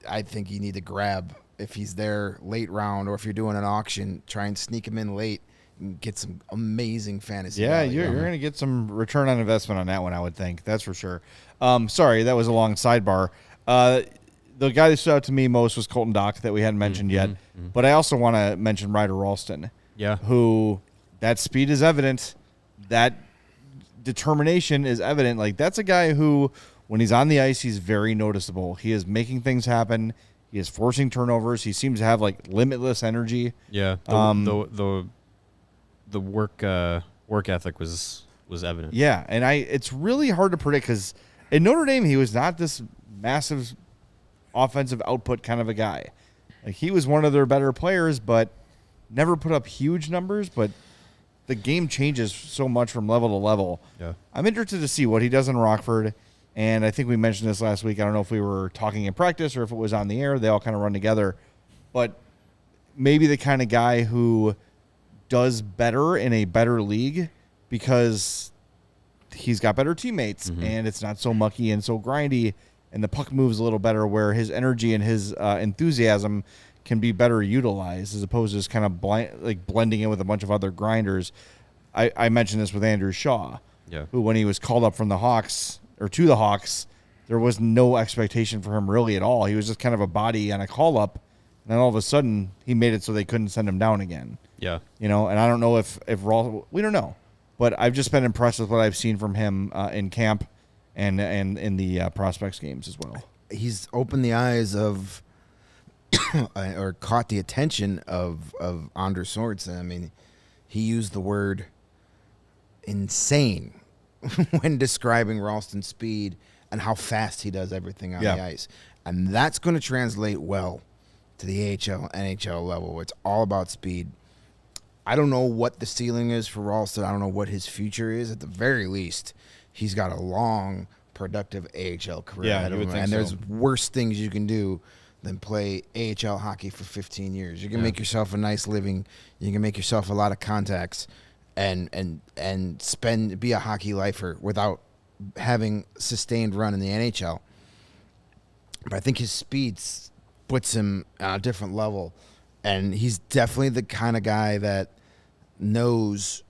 I think you need to grab if he's there late round, or if you're doing an auction, try and sneak him in late and get some amazing fantasy. Yeah, value. you're going to get some return on investment on that one, I would think. That's for sure. Sorry, that was a long sidebar. The guy that stood out to me most was Colton Dock that we hadn't mentioned yet. But I also want to mention Ryder Ralston. Yeah. Who, that speed is evident. That determination is evident. Like, that's a guy who, when he's on the ice, he's very noticeable. He is making things happen. He is forcing turnovers. He seems to have, like, limitless energy. Yeah. The work ethic was evident. Yeah, and it's really hard to predict because in Notre Dame, he was not this massive offensive output kind of a guy. Like, he was one of their better players, but never put up huge numbers. But the game changes so much from level to level. Yeah. I'm interested to see what he does in Rockford. And I think we mentioned this last week. I don't know if we were talking in practice or if it was on the air. They all kind of run together. But maybe the kind of guy who does better in a better league because he's got better teammates and it's not so mucky and so grindy and the puck moves a little better, where his energy and his enthusiasm can be better utilized as opposed to just kind of blending in with a bunch of other grinders. I mentioned this with Andrew Shaw, Yeah. who when he was called up from the Hawks or to the Hawks, there was no expectation for him really at all. He was just kind of a body on a call up, and then all of a sudden he made it so they couldn't send him down again. Yeah. You know, and I don't know if Raw, we don't know, but I've just been impressed with what I've seen from him in camp and in the prospects games as well. He's opened the eyes of or caught the attention of Anders Sorensen. I mean, he used the word insane when describing Ralston's speed and how fast he does everything on the ice. And that's going to translate well to the AHL, NHL level. It's all about speed. I don't know what the ceiling is for Ralston. I don't know what his future is. At the very least, he's got a long, productive AHL career ahead of him. And there's worse things you can do than play AHL hockey for 15 years. You can make yourself a nice living. You can make yourself a lot of contacts and be a hockey lifer without having sustained run in the NHL. But I think his speed puts him on a different level. And he's definitely the kind of guy that knows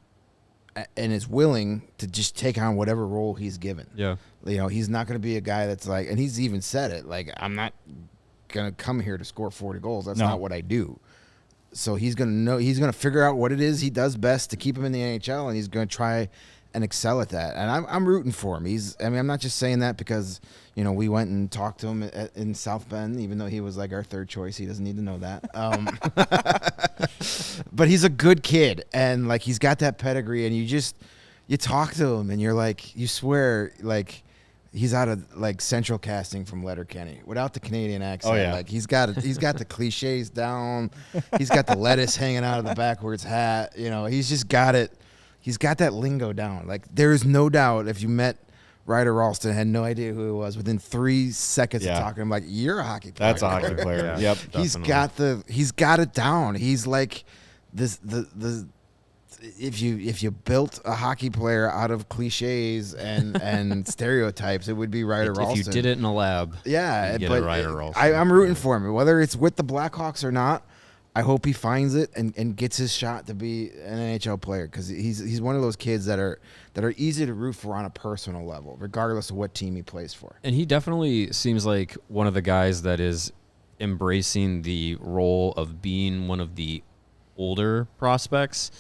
and is willing to just take on whatever role he's given. Yeah. You know, he's not going to be a guy that's like, and he's even said it, like, I'm not going to come here to score 40 goals. That's not what I do. So he's going to know, he's going to figure out what it is he does best to keep him in the NHL, and he's going to try and excel at that. And I'm rooting for him. I'm not just saying that because, you know, we went and talked to him in South Bend, even though he was like our third choice. He doesn't need to know that. But he's a good kid, and like he's got that pedigree, and you talk to him and you're like, you swear like he's out of like Central Casting from Letterkenny without the Canadian accent. Oh, yeah. Like he's got the cliches down. He's got the lettuce hanging out of the backwards hat. You know, he's just got it. He's got that lingo down. Like, there is no doubt if you met Ryder Ralston and had no idea who he was, within 3 seconds of talking to him, like, you're a hockey player. That's a hockey player. Yeah. Yep. He's got it down. He's like if you built a hockey player out of cliches and stereotypes, it would be Ryder Ralston. If you did it in a lab, yeah, you'd get but a Ryder Ralston. I'm rooting for him, whether it's with the Blackhawks or not. I hope he finds it and gets his shot to be an NHL player, because he's one of those kids that are easy to root for on a personal level, regardless of what team he plays for. And he definitely seems like one of the guys that is embracing the role of being one of the older prospects.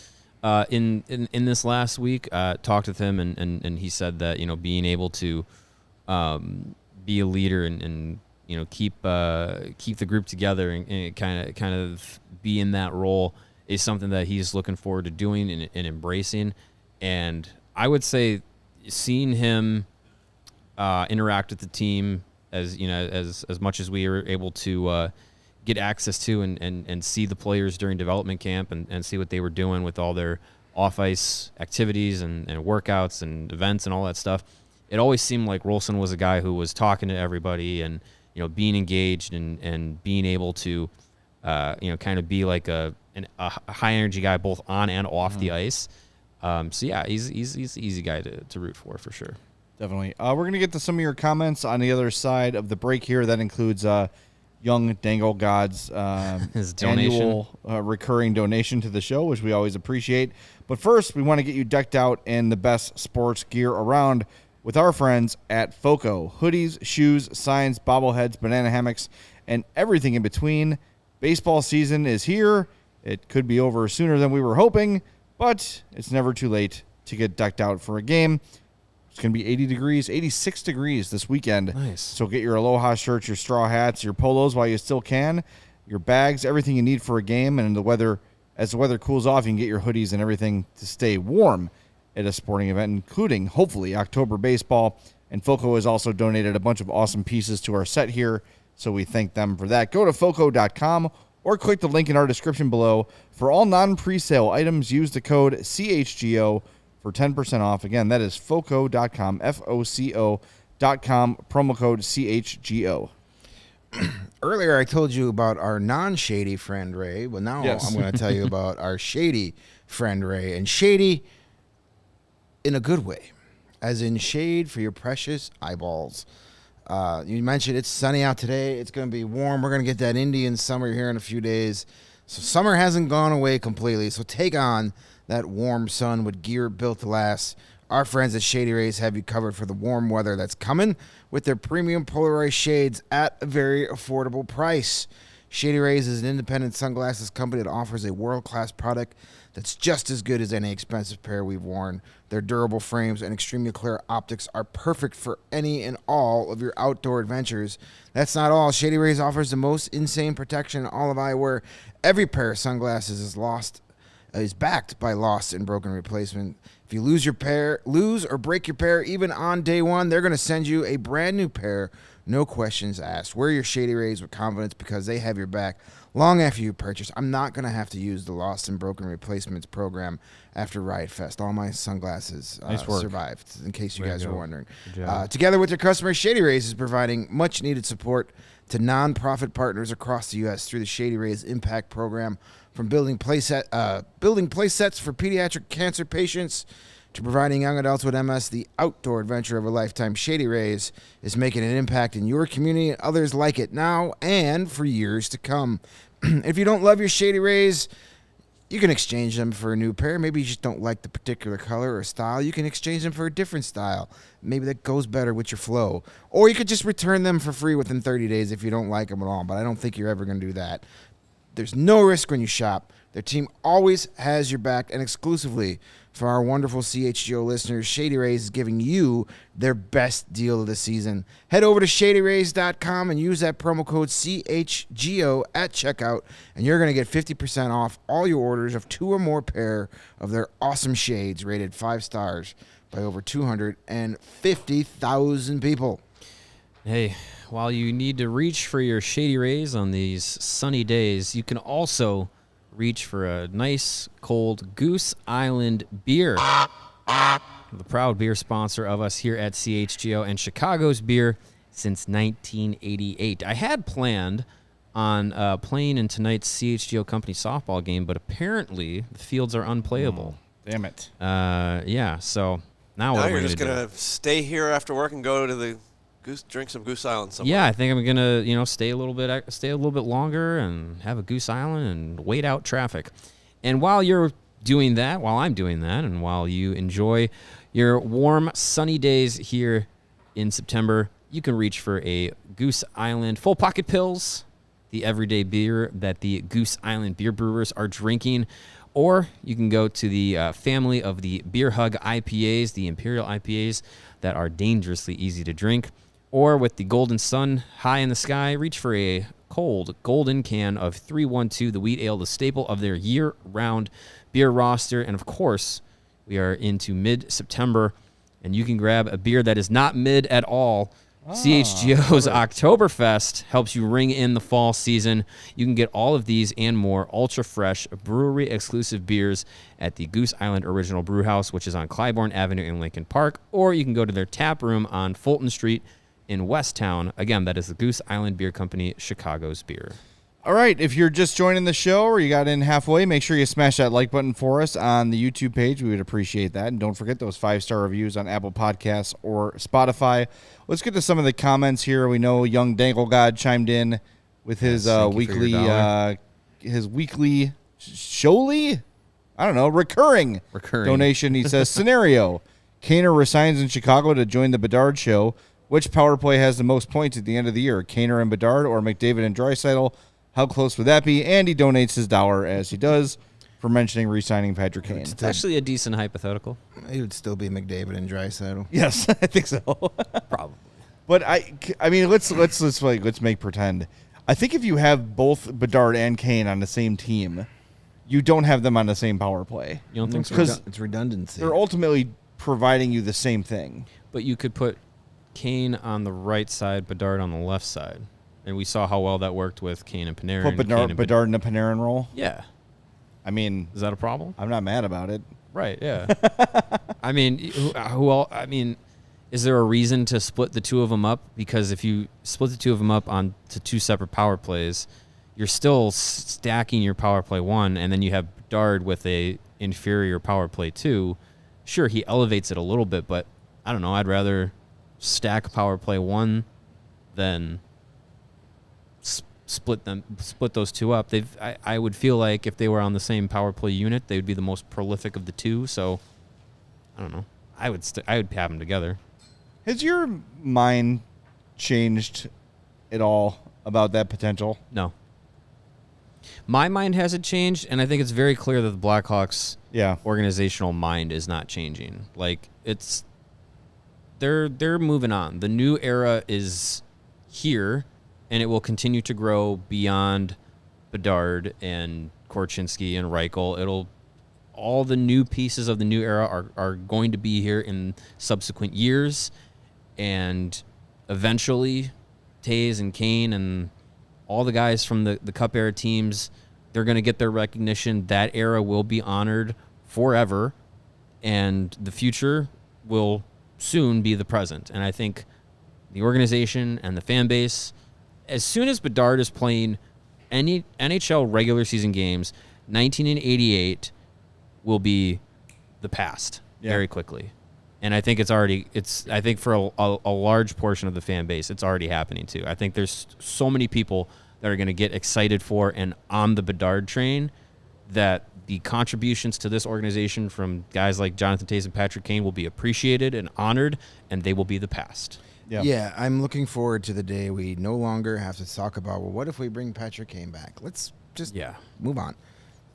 In this last week, talked with him, and he said that, you know, being able to be a leader and you know, keep the group together and kind of be in that role is something that he's looking forward to doing and embracing. And I would say seeing him interact with the team, as you know, as much as we were able to get access to and see the players during development camp and see what they were doing with all their off-ice activities and workouts and events and all that stuff, it always seemed like Rolson was a guy who was talking to everybody and, you know, being engaged and being able to, you know, kind of be like a high energy guy both on and off the ice. So yeah, he's an easy guy to root for sure. Definitely. We're going to get to some of your comments on the other side of the break here. That includes Young Dangle God's his donation, annual recurring donation to the show, which we always appreciate. But first, we want to get you decked out in the best sports gear around with our friends at FOCO. Hoodies, shoes, signs, bobbleheads, banana hammocks, and everything in between. Baseball season is here. It could be over sooner than we were hoping, but it's never too late to get decked out for a game. It's going to be 80 degrees, 86 degrees this weekend. Nice. So get your Aloha shirts, your straw hats, your polos while you still can, your bags, everything you need for a game. And as the weather cools off, you can get your hoodies and everything to stay warm at a sporting event, including, hopefully, October baseball. And FOCO has also donated a bunch of awesome pieces to our set here, so we thank them for that. Go to FOCO.com or click the link in our description below. For all non-presale items, use the code CHGO for 10% off. Again, that is FOCO.com, FOCO.com, promo code CHGO. Earlier, I told you about our non-shady friend, Ray. Well, now I'm going to tell you about our shady friend, Ray. And shady in a good way, as in shade for your precious eyeballs. You mentioned it's sunny out today. It's going to be warm. We're going to get that Indian summer here in a few days. So summer hasn't gone away completely. So take on that warm sun with gear built to last. Our friends at Shady Rays have you covered for the warm weather that's coming with their premium polarized shades at a very affordable price. Shady Rays is an independent sunglasses company that offers a world-class product that's just as good as any expensive pair we've worn. Their durable frames and extremely clear optics are perfect for any and all of your outdoor adventures. That's not all. Shady Rays offers the most insane protection in all of eyewear. Every pair of sunglasses is backed by lost and broken replacement. If you lose or break your pair, even on day one, they're going to send you a brand new pair. No questions asked. Wear your Shady Rays with confidence because they have your back long after you purchase. I'm not going to have to use the lost and broken replacements program after Riot Fest. All my sunglasses survived, in case you guys were wondering. Together with their customers, Shady Rays is providing much-needed support to nonprofit partners across the U.S. through the Shady Rays Impact Program, from building play sets for pediatric cancer patients to providing young adults with MS the outdoor adventure of a lifetime. Shady Rays is making an impact in your community and others like it now and for years to come. If you don't love your Shady Rays, you can exchange them for a new pair. Maybe you just don't like the particular color or style. You can exchange them for a different style. Maybe that goes better with your flow. Or you could just return them for free within 30 days if you don't like them at all. But I don't think you're ever going to do that. There's no risk when you shop. Their team always has your back, and exclusively for our wonderful CHGO listeners, Shady Rays is giving you their best deal of the season. Head over to ShadyRays.com and use that promo code CHGO at checkout, and you're going to get 50% off all your orders of 2 or more pair of their awesome shades rated 5 stars by over 250,000 people. Hey, while you need to reach for your Shady Rays on these sunny days, you can also reach for a nice, cold Goose Island beer. The proud beer sponsor of us here at CHGO and Chicago's beer since 1988. I had planned on playing in tonight's CHGO company softball game, but apparently the fields are unplayable. Damn it. Yeah, so now what Now am I you're going just to do? going to stay here after work and go to the drink some Goose Island somewhere. Yeah, I think I'm gonna, stay a little bit longer and have a Goose Island and wait out traffic. And while I'm doing that, and while you enjoy your warm, sunny days here in September, you can reach for a Goose Island Full Pocket Pills, the everyday beer that the Goose Island beer brewers are drinking. Or you can go to the family of the Beer Hug IPAs, the Imperial IPAs that are dangerously easy to drink. Or with the Golden Sun high in the sky, reach for a cold golden can of 312, the wheat ale, the staple of their year-round beer roster. And, of course, we are into mid-September, and you can grab a beer that is not mid at all. CHGO's Oktoberfest helps you ring in the fall season. You can get all of these and more ultra-fresh, brewery-exclusive beers at the Goose Island Original Brew House, which is on Clybourne Avenue in Lincoln Park. Or you can go to their tap room on Fulton Street in Westtown. Again, that is the Goose Island Beer Company, Chicago's beer. All right, if you're just joining the show or you got in halfway, make sure you smash that like button for us on the YouTube page. We would appreciate that. And don't forget those 5-star reviews on Apple Podcasts or Spotify. Let's get to some of the comments here. We know Young Dangle God chimed in with his weekly recurring donation. He says, scenario, Kaner resigns in Chicago to join the Bedard show. Which power play has the most points at the end of the year, Kaner and Bedard or McDavid and Draisaitl? How close would that be? And he donates his dollar, as he does, for mentioning re-signing Patrick Kane. It's actually a decent hypothetical. It would still be McDavid and Draisaitl. Yes, I think so. Probably. But I mean, let's make pretend. I think if you have both Bedard and Kane on the same team, you don't have them on the same power play. You don't think so? Because It's redundancy. they're ultimately providing you the same thing. But you could put Kane on the right side, Bedard on the left side. And we saw how well that worked with Kane and Panarin. Put Bedard in a Panarin role. Yeah. I mean, Is that a problem? I'm not mad about it. Right, yeah. I mean, is there a reason to split the two of them up? Because if you split the two of them up onto 2 separate power plays, you're still stacking your power play 1, and then you have Bedard with a inferior power play 2. Sure, he elevates it a little bit, but I don't know. I'd rather stack power play 1 than split those two up. I would feel like if they were on the same power play unit, they would be the most prolific of the two. So I don't know. I would have them together. Has your mind changed at all about that potential? No. My mind hasn't changed, and I think it's very clear that the Blackhawks organizational mind is not changing. Like they're moving on. The new era is here, and it will continue to grow beyond Bedard and Korchinski and Reichel. All the new pieces of the new era are going to be here in subsequent years, and eventually Taves and Kane and all the guys from the Cup era teams, they're going to get their recognition. That era will be honored forever, and the future will soon be the present. And I think the organization and the fan base, as soon as Bedard is playing any NHL regular season games, 1988 will be the past very quickly. And I think I think for a large portion of the fan base, it's already happening too. I think there's so many people that are going to get excited for and on the Bedard train that the contributions to this organization from guys like Jonathan Taves and Patrick Kane will be appreciated and honored, and they will be the past. Yeah, I'm looking forward to the day we no longer have to talk about, well, what if we bring Patrick Kane back? Let's just move on.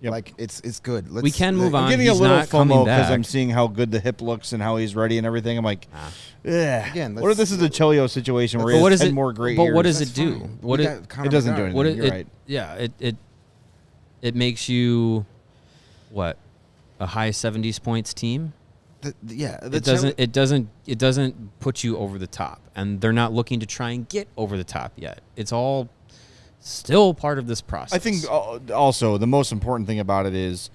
Yep. Like, it's good. We can move on. I'm getting He's a little not FOMO back. because I'm seeing how good the hip looks and how he's ready and everything. I'm like, Again, what if this is a Chelio situation where But what he has does 10 it? more great But years? what does That's it do? fine. What We it? got Connor It doesn't do Bedard. anything. You're right. Yeah. It makes you what? A high 70s points team? It doesn't put you over the top, and they're not looking to try and get over the top yet. It's all still part of this process. I think also the most important thing about it is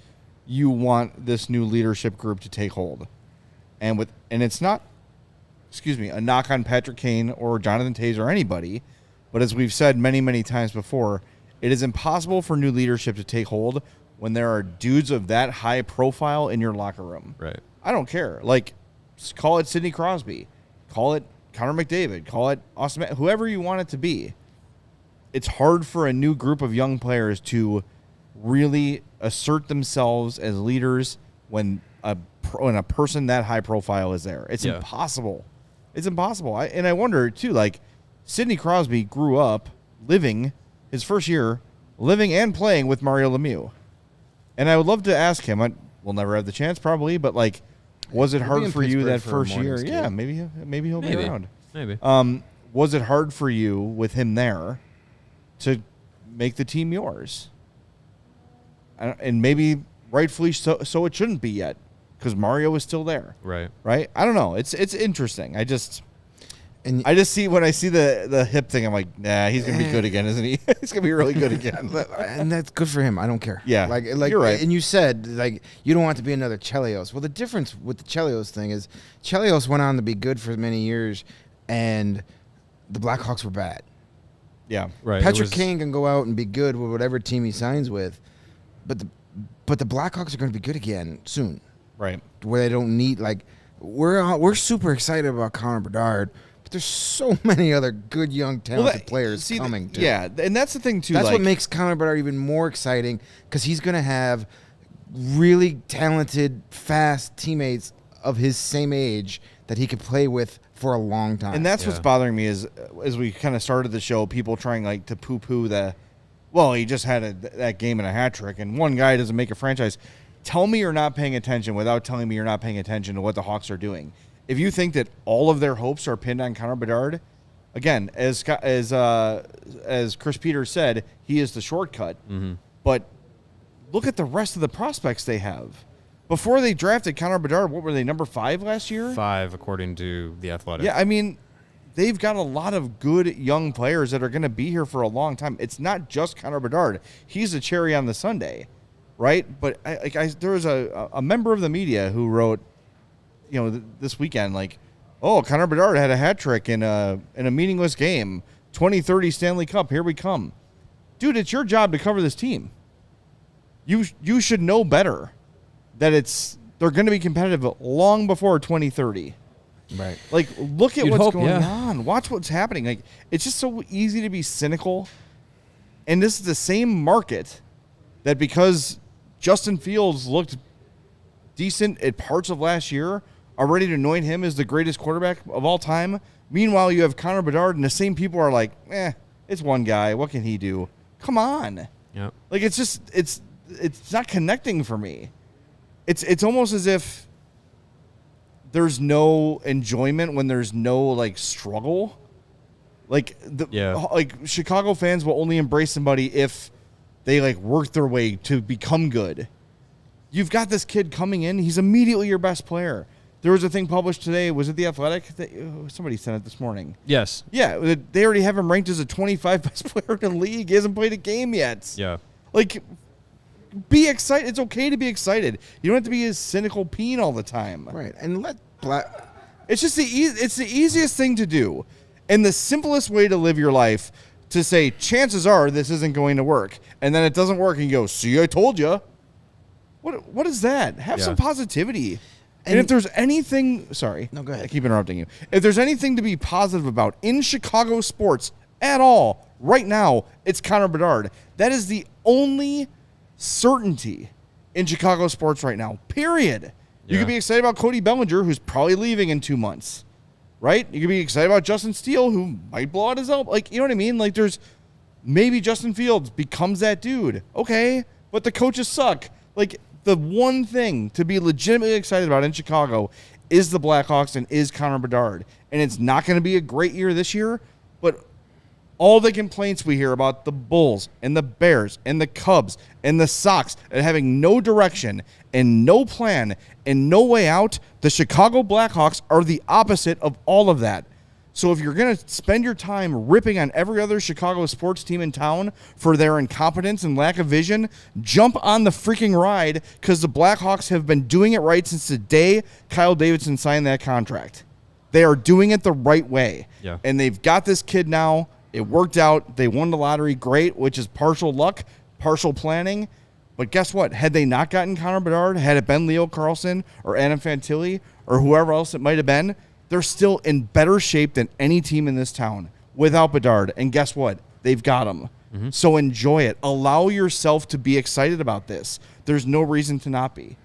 you want this new leadership group to take hold, and it's not, a knock on Patrick Kane or Jonathan Taves or anybody, but as we've said many times before, it is impossible for new leadership to take hold when there are dudes of that high profile in your locker room. Right. I don't care. Like, call it Sidney Crosby, call it Connor McDavid, call it Austin, whoever you want it to be. It's hard for a new group of young players to really assert themselves as leaders when a person that high profile is there. It's impossible. It's impossible. I wonder too. Like, Sidney Crosby grew up his first year living and playing with Mario Lemieux, and I would love to ask him. We'll never have the chance, probably, but like, was it hard for you that first year? Yeah, maybe he'll be around. Maybe. Was it hard for you with him there to make the team yours? And maybe rightfully so it shouldn't be yet because Mario is still there. Right. I don't know. It's interesting. I just see when I see the hip thing, I'm like, nah, he's gonna be good again, isn't he? He's gonna be really good again. And that's good for him. I don't care. Yeah, like you're right. And you said like you don't want it to be another Chelios. Well, the difference with the Chelios thing is Chelios went on to be good for many years, and the Blackhawks were bad. Yeah, Right. Patrick Kane can go out and be good with whatever team he signs with, but the Blackhawks are going to be good again soon. right. Where they don't need we're super excited about Connor Bedard. There's so many other good young talented players coming. Too. Yeah, and that's the thing too. That's like, what makes Connor Bedard even more exciting because he's going to have really talented, fast teammates of his same age that he could play with for a long time. And that's what's bothering me is as we kind of started the show, people trying like to poo-poo he just had that game and a hat trick, and one guy doesn't make a franchise. Tell me you're not paying attention without telling me you're not paying attention to what the Hawks are doing. If you think that all of their hopes are pinned on Connor Bedard, again, as Chris Peters said, he is the shortcut. Mm-hmm. But look at the rest of the prospects they have. Before they drafted Connor Bedard, what were they, number 5 last year? 5, according to The Athletic. Yeah, I mean, they've got a lot of good young players that are going to be here for a long time. It's not just Connor Bedard. He's a cherry on the sundae, right? But there was a member of the media who wrote, this weekend, like, Connor Bedard had a hat trick in a meaningless game. 2030 Stanley Cup, here we come. Dude, it's your job to cover this team. You should know better that they're going to be competitive long before 2030. right. Like, look at You'd what's hope, going yeah. on. Watch what's happening. Like, it's just so easy to be cynical And this is the same market that because Justin Fields looked decent at parts of last year are ready to anoint him as the greatest quarterback of all time. Meanwhile, you have Connor Bedard, and the same people are like, it's one guy. What can he do? Come on. Yeah. Like, it's just it's not connecting for me. It's almost as if there's no enjoyment when there's no like struggle. Like like Chicago fans will only embrace somebody if they like work their way to become good. You've got this kid coming in; he's immediately your best player. There was a thing published today. Was it The Athletic? Somebody sent it this morning. Yes. Yeah, they already have him ranked as a 25 best player in the league. He hasn't played a game yet. Yeah. Like, be excited. It's okay to be excited. You don't have to be a cynical peen all the time. Right. And It's just it's the easiest thing to do, and the simplest way to live your life. To say chances are this isn't going to work, and then it doesn't work, and you go, "See, I told you." What is that? Have some positivity. And if there's anything, sorry, no, go ahead. I keep interrupting you. If there's anything to be positive about in Chicago sports at all right now, it's Connor Bedard. That is the only certainty in Chicago sports right now. Period. You could be excited about Cody Bellinger, who's probably leaving in 2 months, right? You could be excited about Justin Steele, who might blow out his elbow. Like, you know what I mean? Like, there's maybe Justin Fields becomes that dude. Okay, but the coaches suck. Like, the one thing to be legitimately excited about in Chicago is the Blackhawks and is Connor Bedard. And it's not going to be a great year this year, but all the complaints we hear about the Bulls and the Bears and the Cubs and the Sox and having no direction and no plan and no way out, the Chicago Blackhawks are the opposite of all of that. So if you're going to spend your time ripping on every other Chicago sports team in town for their incompetence and lack of vision, jump on the freaking ride because the Blackhawks have been doing it right since the day Kyle Davidson signed that contract. They are doing it the right way. Yeah. And they've got this kid now. It worked out. They won the lottery. Great, which is partial luck, partial planning. But guess what? Had they not gotten Connor Bedard, had it been Leo Carlsson or Adam Fantilli or whoever else it might have been, they're still in better shape than any team in this town without Bedard. And guess what? They've got him. Mm-hmm. So enjoy it. Allow yourself to be excited about this. There's no reason to not be.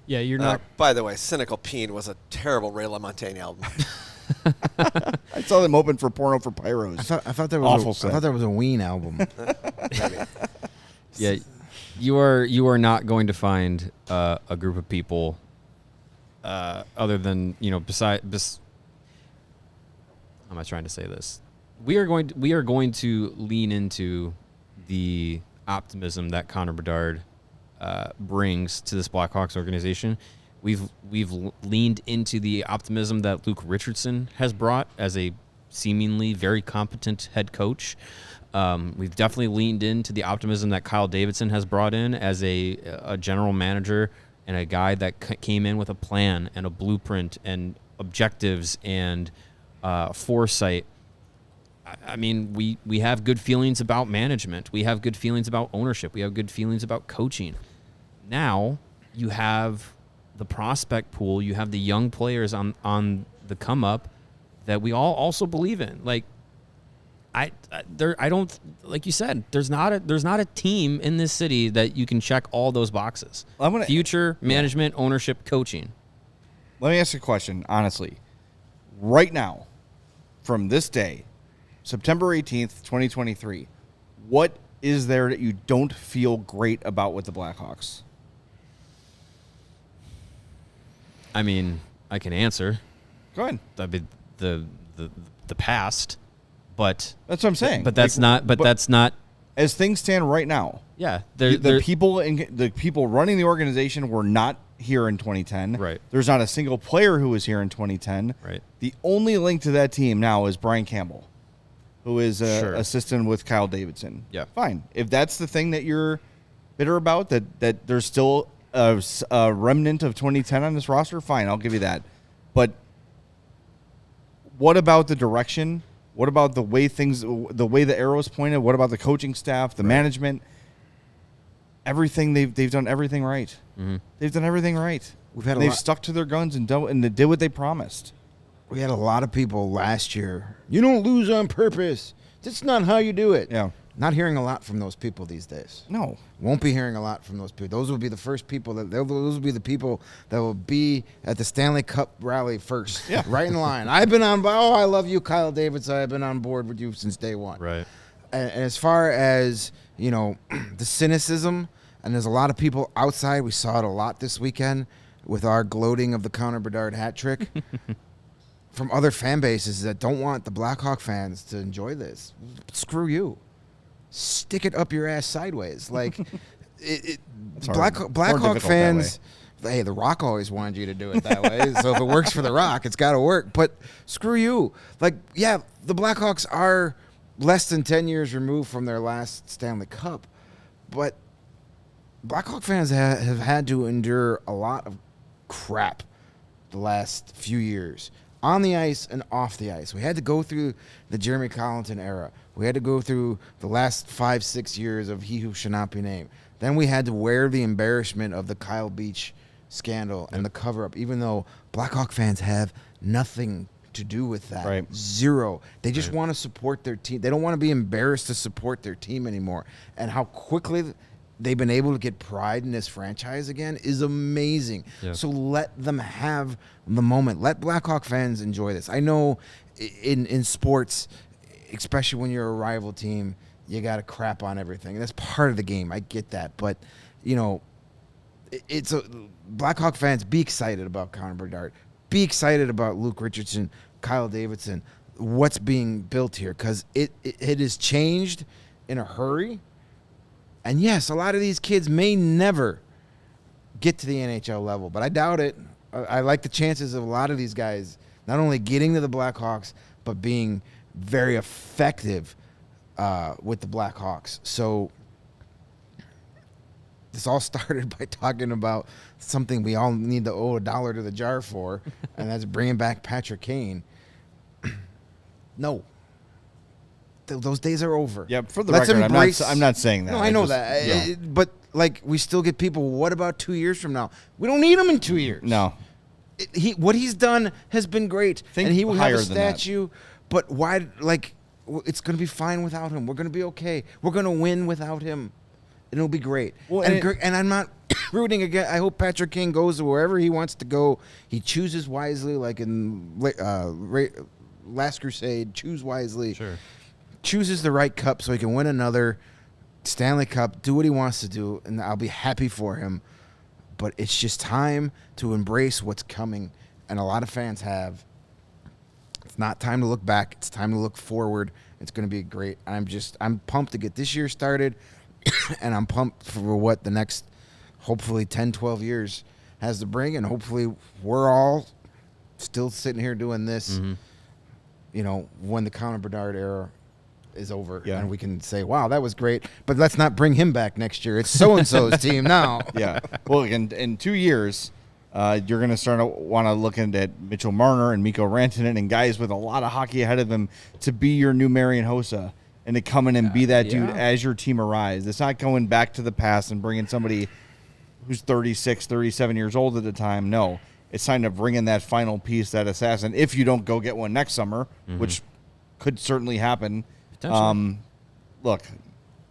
Yeah, you're not. By the way, Cynical Peen was a terrible Ray LaMontagne album. I saw them open for Porno for Pyros. I thought there was Awful I thought there was a Ween album. Yeah, you are not going to find a group of people other than how am I trying to say this? We are going to lean into the optimism that Connor Bedard brings to this Blackhawks organization. We've leaned into the optimism that Luke Richardson has brought as a seemingly very competent head coach. We've definitely leaned into the optimism that Kyle Davidson has brought in as a general manager and a guy that came in with a plan and a blueprint and objectives and foresight. I mean, we have good feelings about management. We have good feelings about ownership. We have good feelings about coaching. Now you have the prospect pool. You have the young players on the come up that we all also believe in. Like I don't, like you said, there's not a team in this city that you can check all those boxes. Future, management, ownership, coaching. Let me ask you a question, honestly. Right now, from this day, September 18th, 2023, what is there that you don't feel great about with the Blackhawks? I mean, I can answer. Go ahead. That'd be the past, but that's what I'm saying. But that's not. But that's not. As things stand right now. Yeah, the people running the organization were not here in 2010. Right. There's not a single player who was here in 2010. Right. The only link to that team now is Brian Campbell, who is assistant with Kyle Davidson. Yeah. Fine. If that's the thing that you're bitter about, that there's still a remnant of 2010 on this roster, fine, I'll give you that. But what about the direction? What about the way the arrow's pointed? What about the coaching staff, the management? Everything they've done everything right. Mm-hmm. They've done everything right. They've stuck to their guns and they did what they promised. We had a lot of people last year. You don't lose on purpose. That's not how you do it. Yeah. Not hearing a lot from those people these days. No. Won't be hearing a lot from those people. Those will be the first people those will be the people that will be at the Stanley Cup rally first. Yeah. Right in line. I've been on. Oh, I love you, Kyle Davidson. I've been on board with you since day one. Right. And as far as the cynicism, and there's a lot of people outside. We saw it a lot this weekend with our gloating of the Connor Bedard hat trick. From other fan bases that don't want the Blackhawk fans to enjoy this. Screw you. Stick it up your ass sideways. Like, Blackhawk fans, hey, The Rock always wanted you to do it that way. So if it works for The Rock, it's got to work. But screw you. Like, yeah, the Blackhawks are less than 10 years removed from their last Stanley Cup. But Blackhawk fans have had to endure a lot of crap the last few years. On the ice and off the ice. We had to go through the Jeremy Collinton era. We had to go through the last 5-6 years of he who should not be named. Then we had to wear the embarrassment of the Kyle Beach scandal and the cover-up, even though Blackhawk fans have nothing to do with that. Right. Zero. They just want to support their team. They don't want to be embarrassed to support their team anymore. And how quickly they've been able to get pride in this franchise again is amazing. Yeah. So let them have the moment. Let Blackhawk fans enjoy this. I know in sports, especially when you're a rival team, you got to crap on everything. That's part of the game. I get that. But, Blackhawk fans, be excited about Connor Bedard. Be excited about Luke Richardson, Kyle Davidson, what's being built here. Because it has changed in a hurry. And yes, a lot of these kids may never get to the NHL level, but I doubt it. I like the chances of a lot of these guys not only getting to the Blackhawks, but being very effective with the Blackhawks. So this all started by talking about something we all need to owe $1 to the jar for, and that's bringing back Patrick Kane. No. Those days are over. Yeah, for the record, I'm not saying that. No, I know that. Yeah. But, we still get people, what about 2 years from now? We don't need him in 2 years. No. What he's done has been great. And he will have a statue. But why, it's going to be fine without him. We're going to be okay. We're going to win without him. It'll be great. Well, and I'm not rooting again. I hope Patrick Kane goes to wherever he wants to go. He chooses wisely, like in Last Crusade. Choose wisely. Sure. Chooses the right cup so he can win another Stanley Cup, do what he wants to do, and I'll be happy for him. But it's just time to embrace what's coming, and a lot of fans have. It's not time to look back. It's time to look forward. It's going to be great. I'm pumped to get this year started, and I'm pumped for what the next, hopefully, 10, 12 years has to bring, and hopefully we're all still sitting here doing this, when the Connor Bedard era is over, and we can say, wow, that was great, but let's not bring him back next year. It's so-and-so's team now. Yeah. Well, in 2 years, you're going to start want to look at Mitchell Marner and Mikko Rantanen and guys with a lot of hockey ahead of them to be your new Marian Hossa and to come in and be that dude as your team arrives. It's not going back to the past and bringing somebody who's 36, 37 years old at the time. No. It's time to bring in that final piece, that assassin, if you don't go get one next summer, which could certainly happen. Look,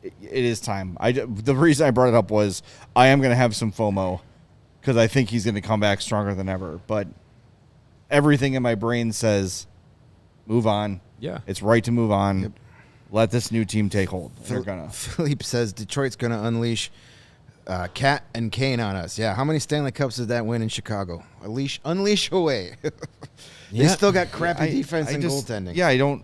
it is time. The reason I brought it up was I am going to have some FOMO because I think he's going to come back stronger than ever. But everything in my brain says move on. Yeah. It's right to move on. Yep. Let this new team take hold. Philippe says Detroit's going to unleash Cat and Kane on us. Yeah, how many Stanley Cups did that win in Chicago? Unleash away. They still got crappy defense and goaltending. Yeah,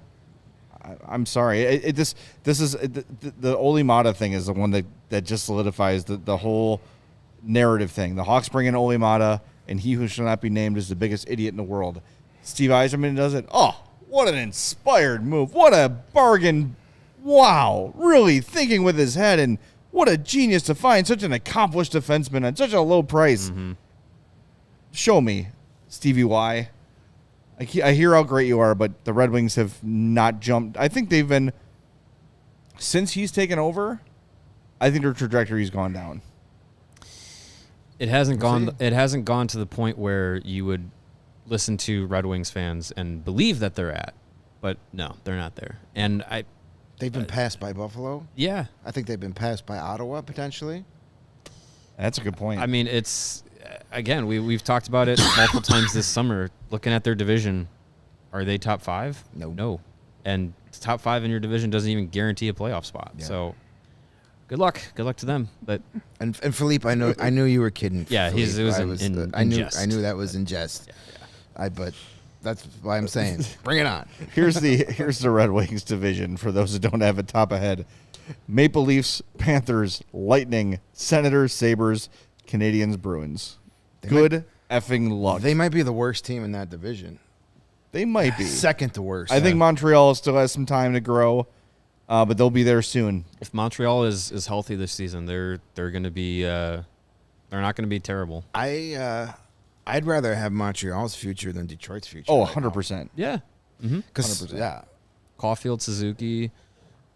I'm sorry. This is the Olli Maatta thing is the one that just solidifies the whole narrative thing. The Hawks bring in Olli Maatta, and he who shall not be named is the biggest idiot in the world. Steve Yzerman does it. Oh, what an inspired move! What a bargain! Wow, really thinking with his head, and what a genius to find such an accomplished defenseman at such a low price. Show me, Stevie Y. I hear how great you are, but the Red Wings have not jumped. I think they've been, since he's taken over, I think their trajectory's gone down. It hasn't gone. It hasn't gone to the point where you would listen to Red Wings fans and believe that they're at, but no, they're not there. And They've been passed by Buffalo. Yeah. I think they've been passed by Ottawa potentially. That's a good point. I mean, it's again we've talked about it multiple times this summer. Looking at their division, are they top 5? No. And top 5 in your division doesn't even guarantee a playoff spot. Yeah. So good luck to them. But And Philippe, I knew you were kidding. yeah, Philippe. it was I knew jest. that was in jest. Yeah. But that's why I'm saying, bring it on. Here's the Red Wings division for those that don't have it top ahead. Maple Leafs, Panthers, Lightning, Senators, Sabres, Canadians, Bruins. Good effing luck. They might be the worst team in that division. They might be. Second to worst. I think Montreal still has some time to grow, but they'll be there soon. If Montreal is healthy this season, they're going to be they're not going to be terrible. I'd rather have Montreal's future than Detroit's future. Oh, 100%. Yeah. Mm-hmm. 'Cause, yeah, Caulfield, Suzuki,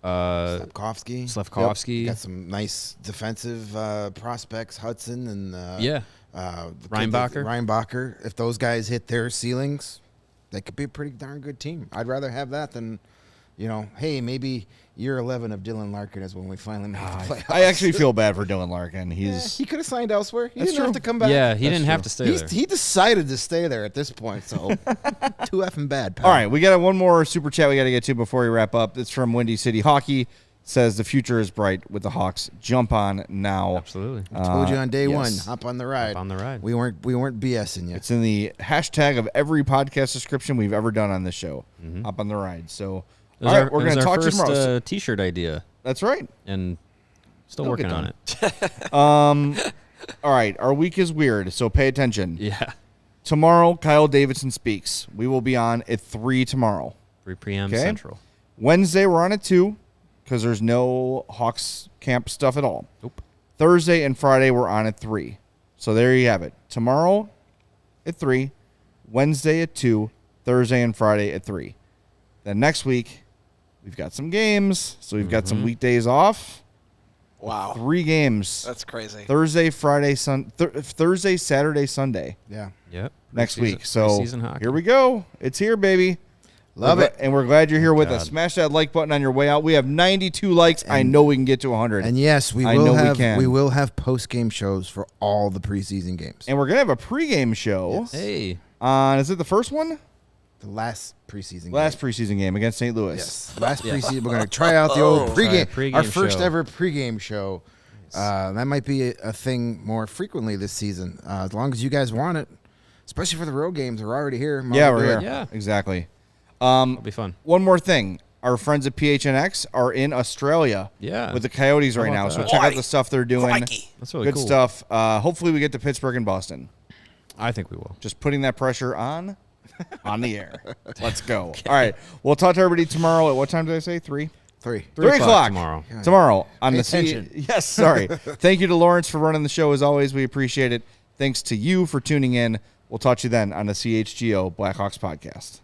Slafkovsky. Got some nice defensive prospects, Hudson and Reinbacher. If those guys hit their ceilings, they could be a pretty darn good team. I'd rather have that than, hey, maybe year 11 of Dylan Larkin is when we finally make the playoffs. I actually feel bad for Dylan Larkin. He could have signed elsewhere. He That's didn't have true. to come back. Yeah, he didn't have to stay there. He decided to stay there at this point, so too effing bad, pal. All right, we got one more super chat we got to get to before we wrap up. It's from Windy City Hockey. Says the future is bright with the Hawks. Jump on now. Absolutely. I told you on day yes. one, hop on the ride. Hop on the ride. We weren't BSing you. It's in the hashtag of every podcast description we've ever done on this show. Hop on the ride. So, all right, we're going to talk to you tomorrow. First T-shirt idea, That's right. and still It'll working get on done. it. All right, our week is weird, so pay attention. Yeah. Tomorrow, Kyle Davidson speaks. We will be on at 3 tomorrow. 3 p.m. Okay. Central. Wednesday, we're on at 2 because there's no Hawks camp stuff at all. Nope. Thursday and Friday, we're on at 3. So there you have it. Tomorrow at 3, Wednesday at 2, Thursday and Friday at 3. Then next week, we've got some games. So we've got some weekdays off. Wow. 3 games. That's crazy. Thursday, Thursday, Saturday, Sunday. Yeah. Yep. Next Preseason- week. So preseason hockey. here we go. It's here, baby. Love it. And we're glad you're here with us. God. Smash that like button on your way out. We have 92 likes. I know we can get to 100. And yes, I know we can. we will have post-game shows for all the preseason games. And we're going to have a pregame show Yes. Hey. on, is it the first one? The last preseason Last game. preseason game against St. Louis. Yes. Last preseason. We're going to try out the old pregame. Pregame Our first show. ever pregame show. That might be a thing more frequently this season, as long as you guys want it. Especially for the road games. We're already here. Might Yeah, as well we're do here. it. Yeah. Exactly. It'll be fun. One more thing. Our friends at PHNX are in Australia Yeah. with the Coyotes How right about now. So that? check out the stuff they're doing. Crikey. That's really Good cool. stuff. Hopefully we get to Pittsburgh and Boston. I think we will. Just putting that pressure on the air. Let's go. All right. We'll talk to everybody tomorrow. At what time did I say? 3? 3. 3 o'clock tomorrow. Tomorrow on Pay the attention. Yes, sorry. Thank you to Lawrence for running the show as always. We appreciate it. Thanks to you for tuning in. We'll talk to you then on the CHGO Blackhawks podcast.